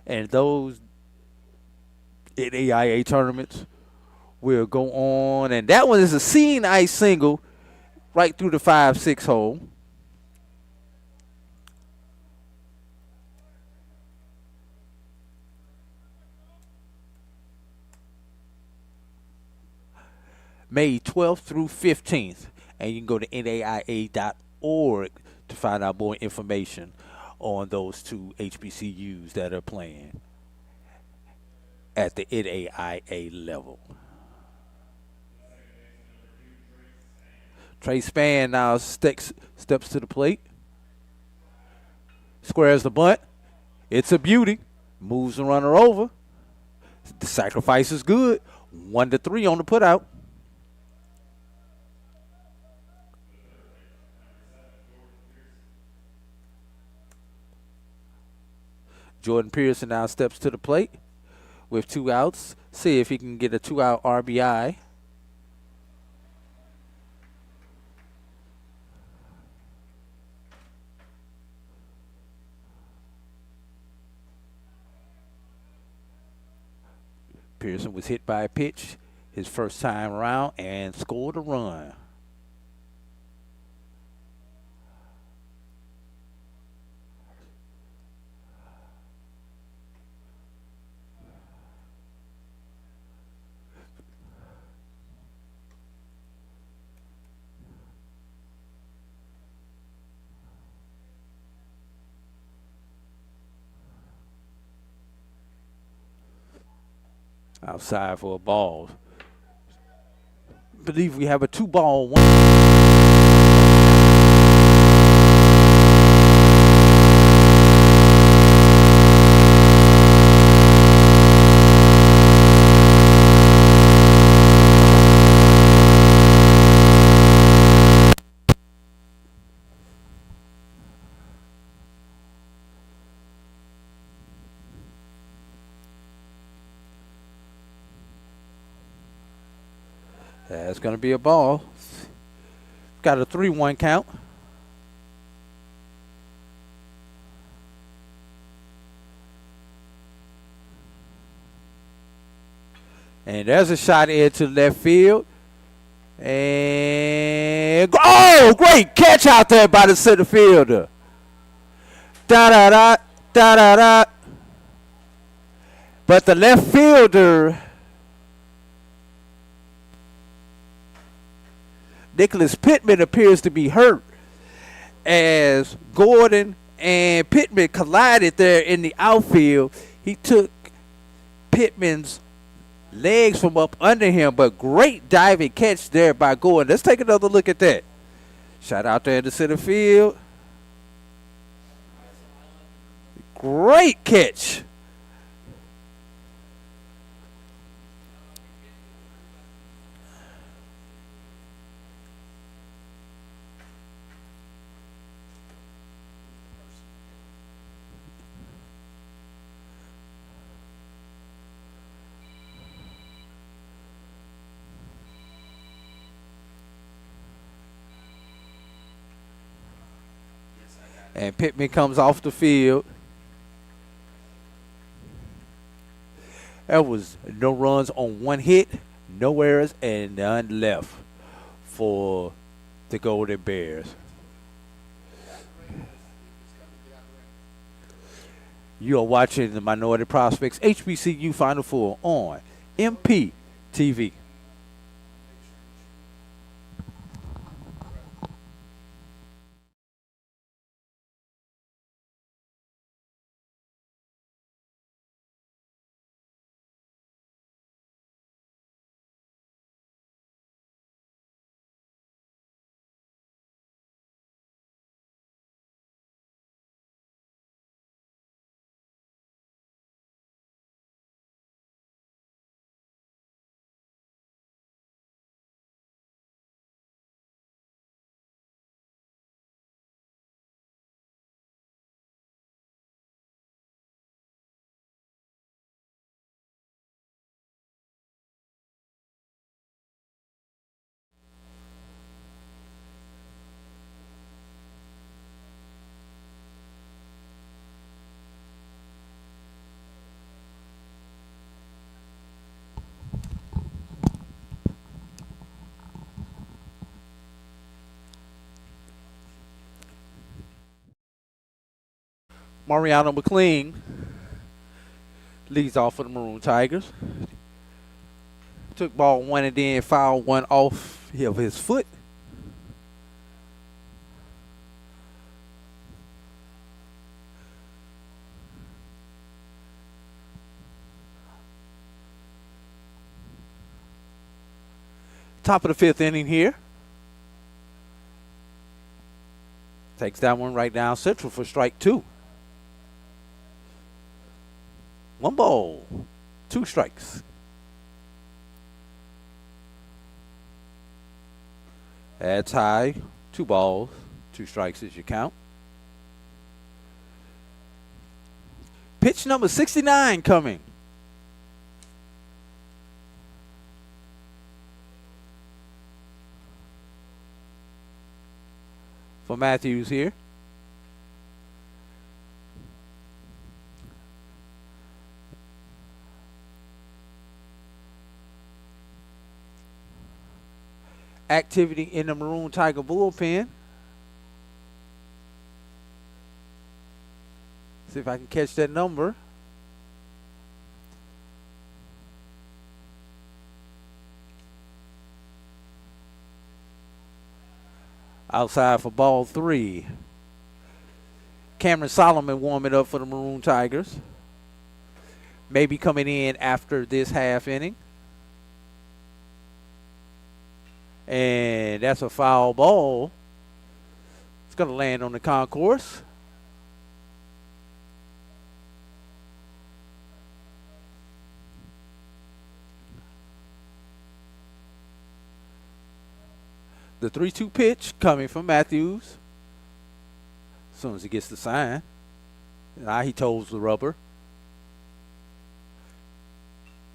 And those NAIA tournaments will go on. And that one is a seeing ice single right through the 5-6 hole. May 12th through 15th. And you can go to naia.org to find out more information on those two HBCUs that are playing at the NAIA level. Trey Spann now steps to the plate, squares the bunt. It's a beauty. Moves the runner over. The sacrifice is good. 1-3 on the putout. Jordan Pearson now steps to the plate with 2 outs. See if he can get a 2-out RBI. Pearson was hit by a pitch his first time around and scored a run. Outside for a ball. Believe we have a 2-ball, 1. That's going to be a ball. Got a 3-1 count. And there's a shot into left field. And oh, great catch out there by the center fielder. Da-da-da, da-da-da. But the left fielder, Nicholas Pittman, appears to be hurt as Gordon and Pittman collided there in the outfield. He took Pittman's legs from up under him, but great diving catch there by Gordon. Let's take another look at that. Shot out there in the center field. Great catch. And Pittman comes off the field. There was no runs on 1 hit, no errors, and none left for the Golden Bears. You are watching the Minority Prospects HBCU Final Four on MP TV. Mariano McLean leads off for the Maroon Tigers. Took ball one and then fouled one off of his foot. Top of the fifth inning here. Takes that one right down central for strike two. 1 ball, 2 strikes. That's high. 2 balls, 2 strikes is your count. Pitch number 69 coming. For Matthews here. Activity in the Maroon Tiger bullpen. See if I can catch that number. Outside for ball 3. Cameron Solomon warming up for the Maroon Tigers. Maybe coming in after this half inning. And that's a foul ball. It's going to land on the concourse. The 3-2 pitch coming from Matthews. As soon as he gets the sign. Now he toes the rubber.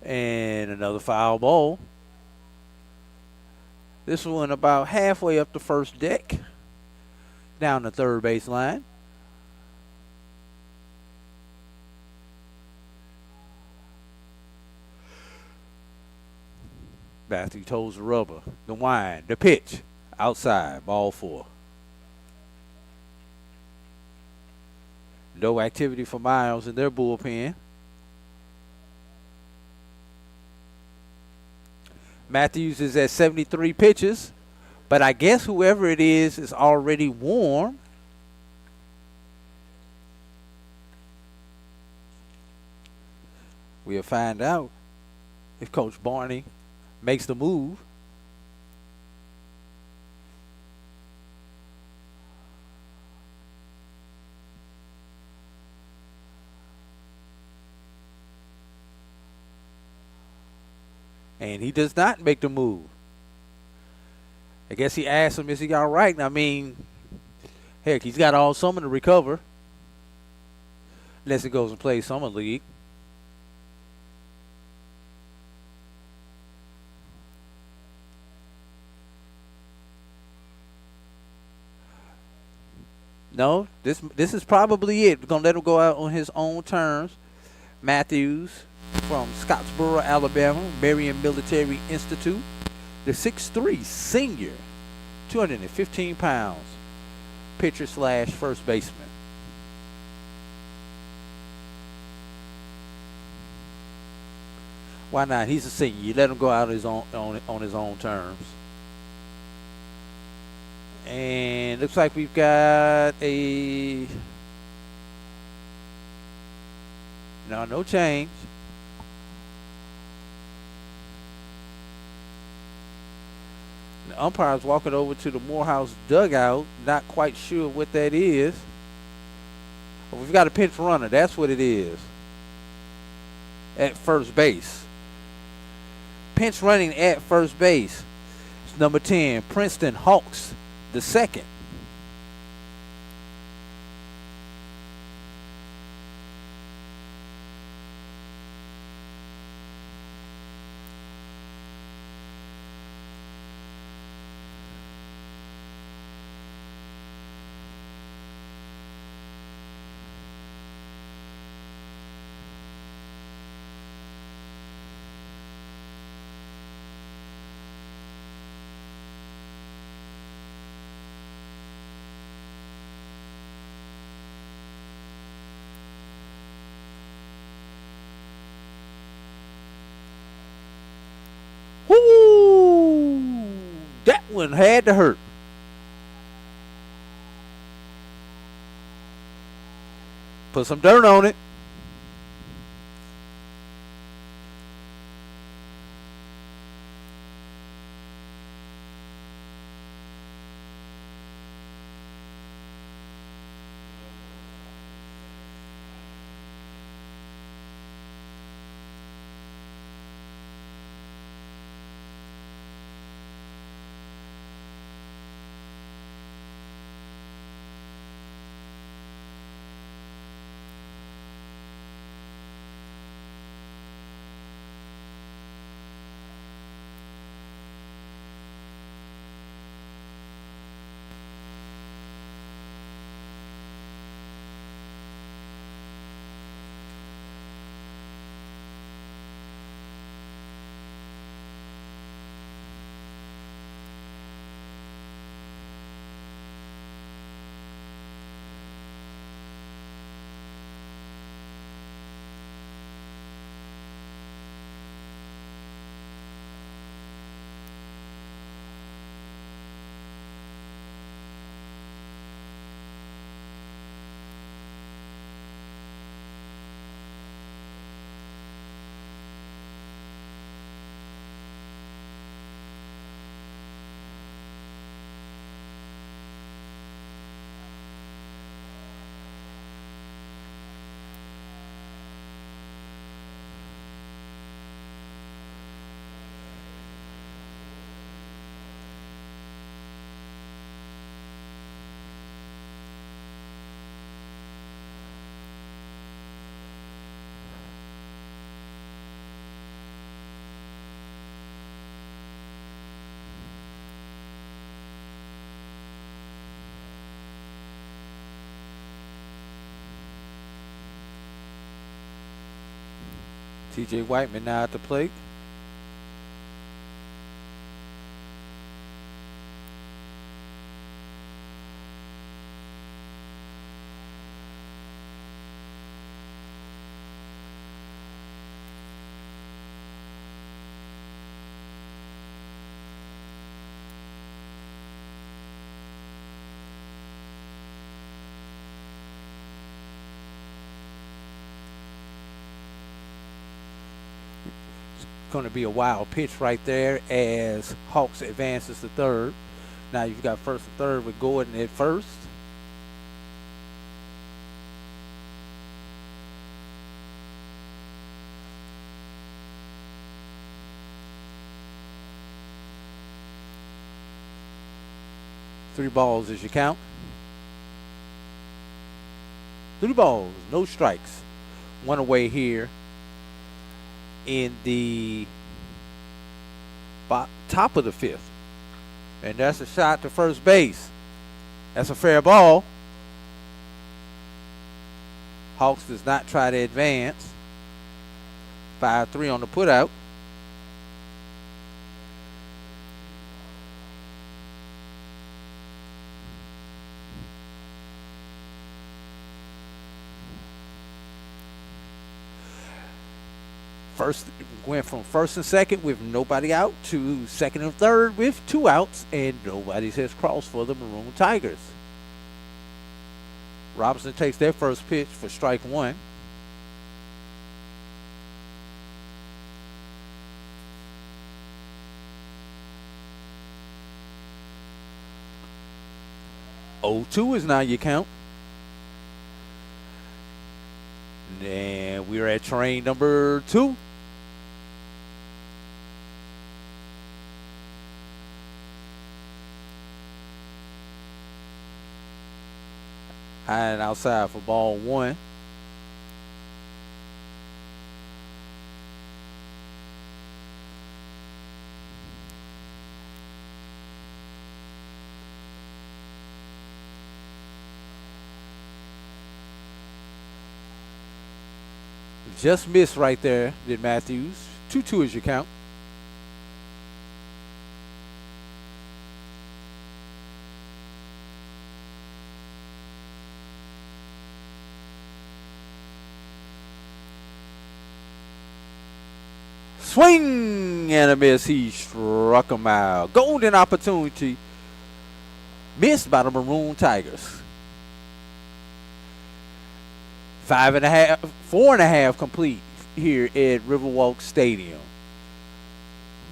And another foul ball. This one about halfway up the first deck. Down the third base line. Matthew toes the rubber. The wind. The pitch. Outside. Ball 4. No activity for Miles in their bullpen. Matthews is at 73 pitches. But I guess whoever it is already warm. We'll find out if Coach Barney makes the move. And he does not make the move. I guess he asked him, is he all right? I mean, heck, he's got all summer to recover. Unless he goes and plays summer league. No, this is probably it. We're going to let him go out on his own terms. Matthews from Scottsboro, Alabama, Marion Military Institute. The 6'3" senior, 215 pounds, pitcher / first baseman. Why not? He's a senior. You let him go out on his own terms. And looks like we've got no change. The umpire's walking over to the Morehouse dugout. Not quite sure what that is. But we've got a pinch runner. That's what it is. At first base. Pinch running at first base. It's number 10, Princeton Hawks, the second. one had to hurt. Put some dirt on it. TJ Whiteman now at the plate. Going to be a wild pitch right there as Hawks advances to third. Now you've got first and third with Gordon at first. Three balls as you count. 3 balls, no strikes. One away here in the top of the 5th. And that's a shot to first base. That's a fair ball. Hawks does not try to advance. 5-3 on the putout. First went from first and second with nobody out to second and third with 2 outs, and nobody has crossed for the Maroon Tigers. Robinson takes their first pitch for strike 1. Oh, 2 is now your count. And we're at train number 2. High and outside for ball 1. Just missed right there, did Matthews. 2-2 is your count. Swing swing and a miss. He struck him out. Golden opportunity missed by the Maroon Tigers. 5.5, 4.5 complete here at Riverwalk Stadium.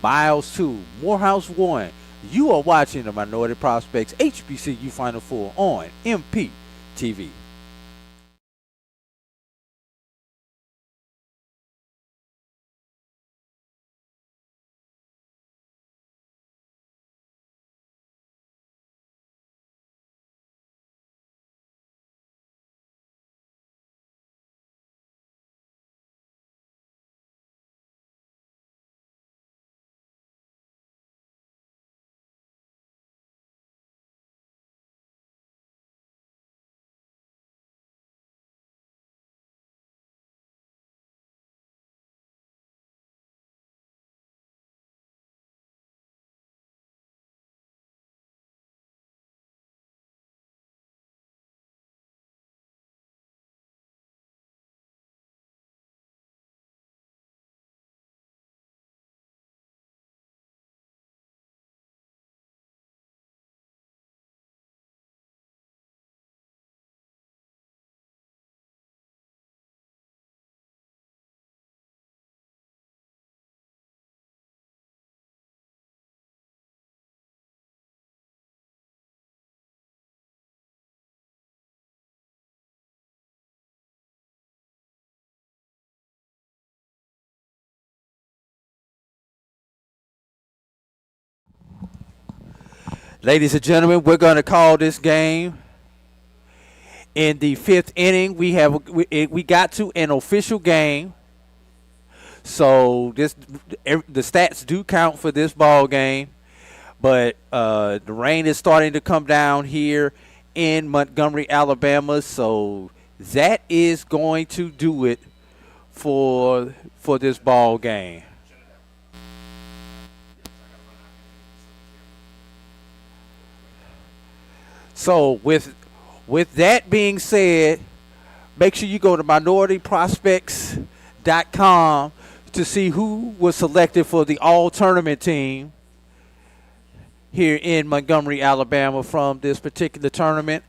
Miles 2, Morehouse 1. You are watching the Minority Prospects HBCU Final Four on MP TV. Ladies and gentlemen, we're going to call this game in the 5th inning. We got to an official game. So the stats do count for this ball game, but the rain is starting to come down here in Montgomery, Alabama. So that is going to do it for this ball game. So with that being said, make sure you go to minorityprospects.com to see who was selected for the all-tournament team here in Montgomery, Alabama from this particular tournament.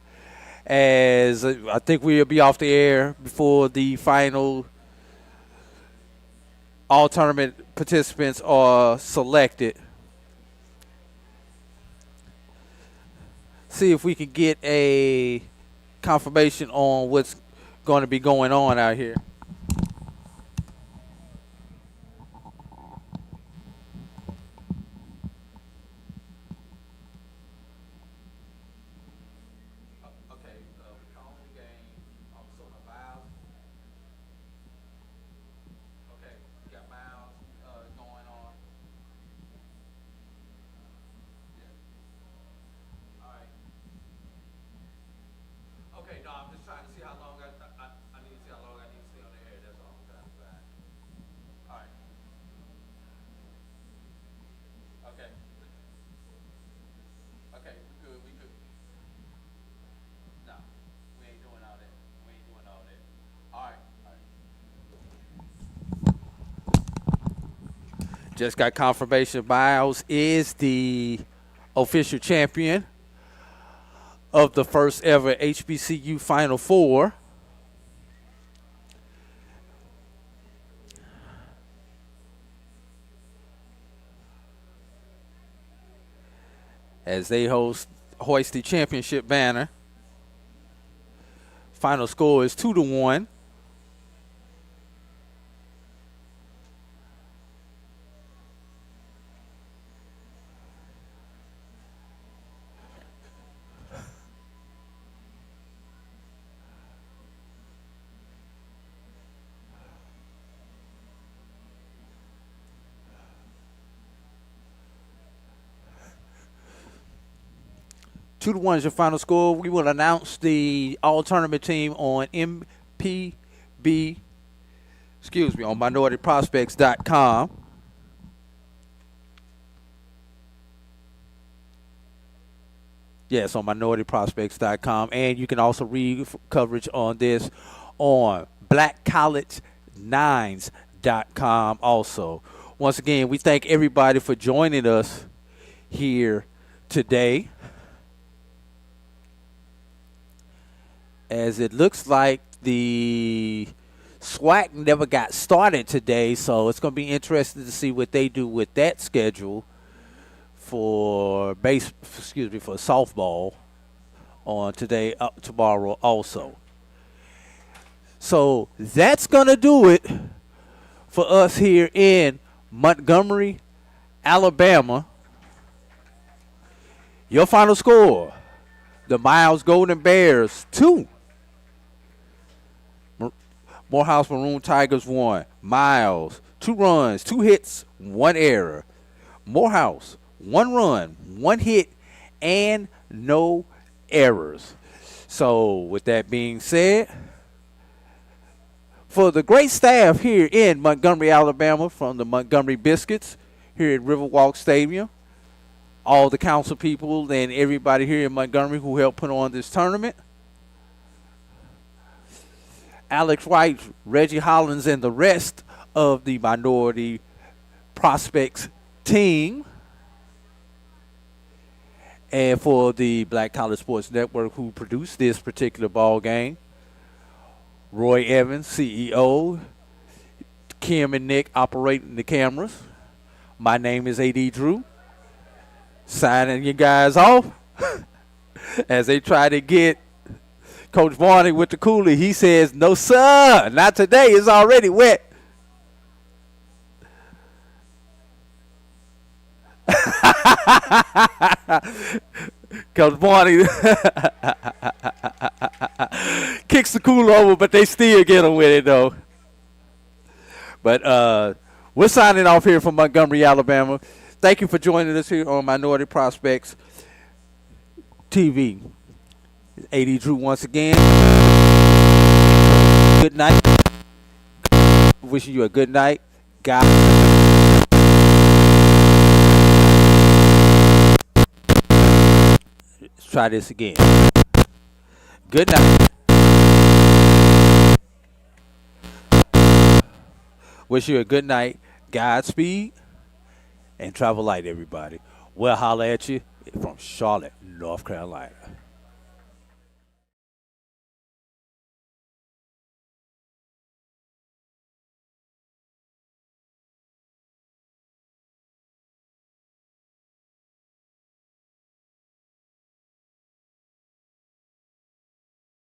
As I think we'll be off the air before the final all-tournament participants are selected. See if we can get a confirmation on what's going to be going on out here. Just got confirmation Miles is the official champion of the first ever HBCU Final Four. As they hoist the championship banner. Final score is 2-1. Two to one is your final score. We will announce the all-tournament team on on minorityprospects.com. Yes, on minorityprospects.com. And you can also read coverage on this on blackcollege9s.com also. Once again, we thank everybody for joining us here today. As it looks like the SWAC never got started today, so it's going to be interesting to see what they do with that schedule for for softball on today, tomorrow also. So that's going to do it for us here in Montgomery, Alabama. Your final score, the Miles Golden Bears 2. Morehouse Maroon Tigers 1. Miles, 2 runs, 2 hits, 1 error. Morehouse, 1 run, 1 hit, and no errors. So with that being said, for the great staff here in Montgomery, Alabama, from the Montgomery Biscuits here at Riverwalk Stadium, all the council people and everybody here in Montgomery who helped put on this tournament, Alex Wright, Reggie Hollins, and the rest of the Minority Prospects team, and for the Black College Sports Network who produced this particular ball game, Roy Evans, CEO, Kim and Nick operating the cameras. My name is A.D. Drew, signing you guys off as they try to get Coach Barney with the coolie. He says, no, sir, not today. It's already wet. Coach Barney kicks the cooler over, but they still get him with it, though. But we're signing off here from Montgomery, Alabama. Thank you for joining us here on Minority Prospects TV. A.D. Drew once again. Good night. Wishing you a good night. God. Let's try this again. Good night. Wish you a good night. Godspeed. And travel light, everybody. We'll holler at you from Charlotte, North Carolina.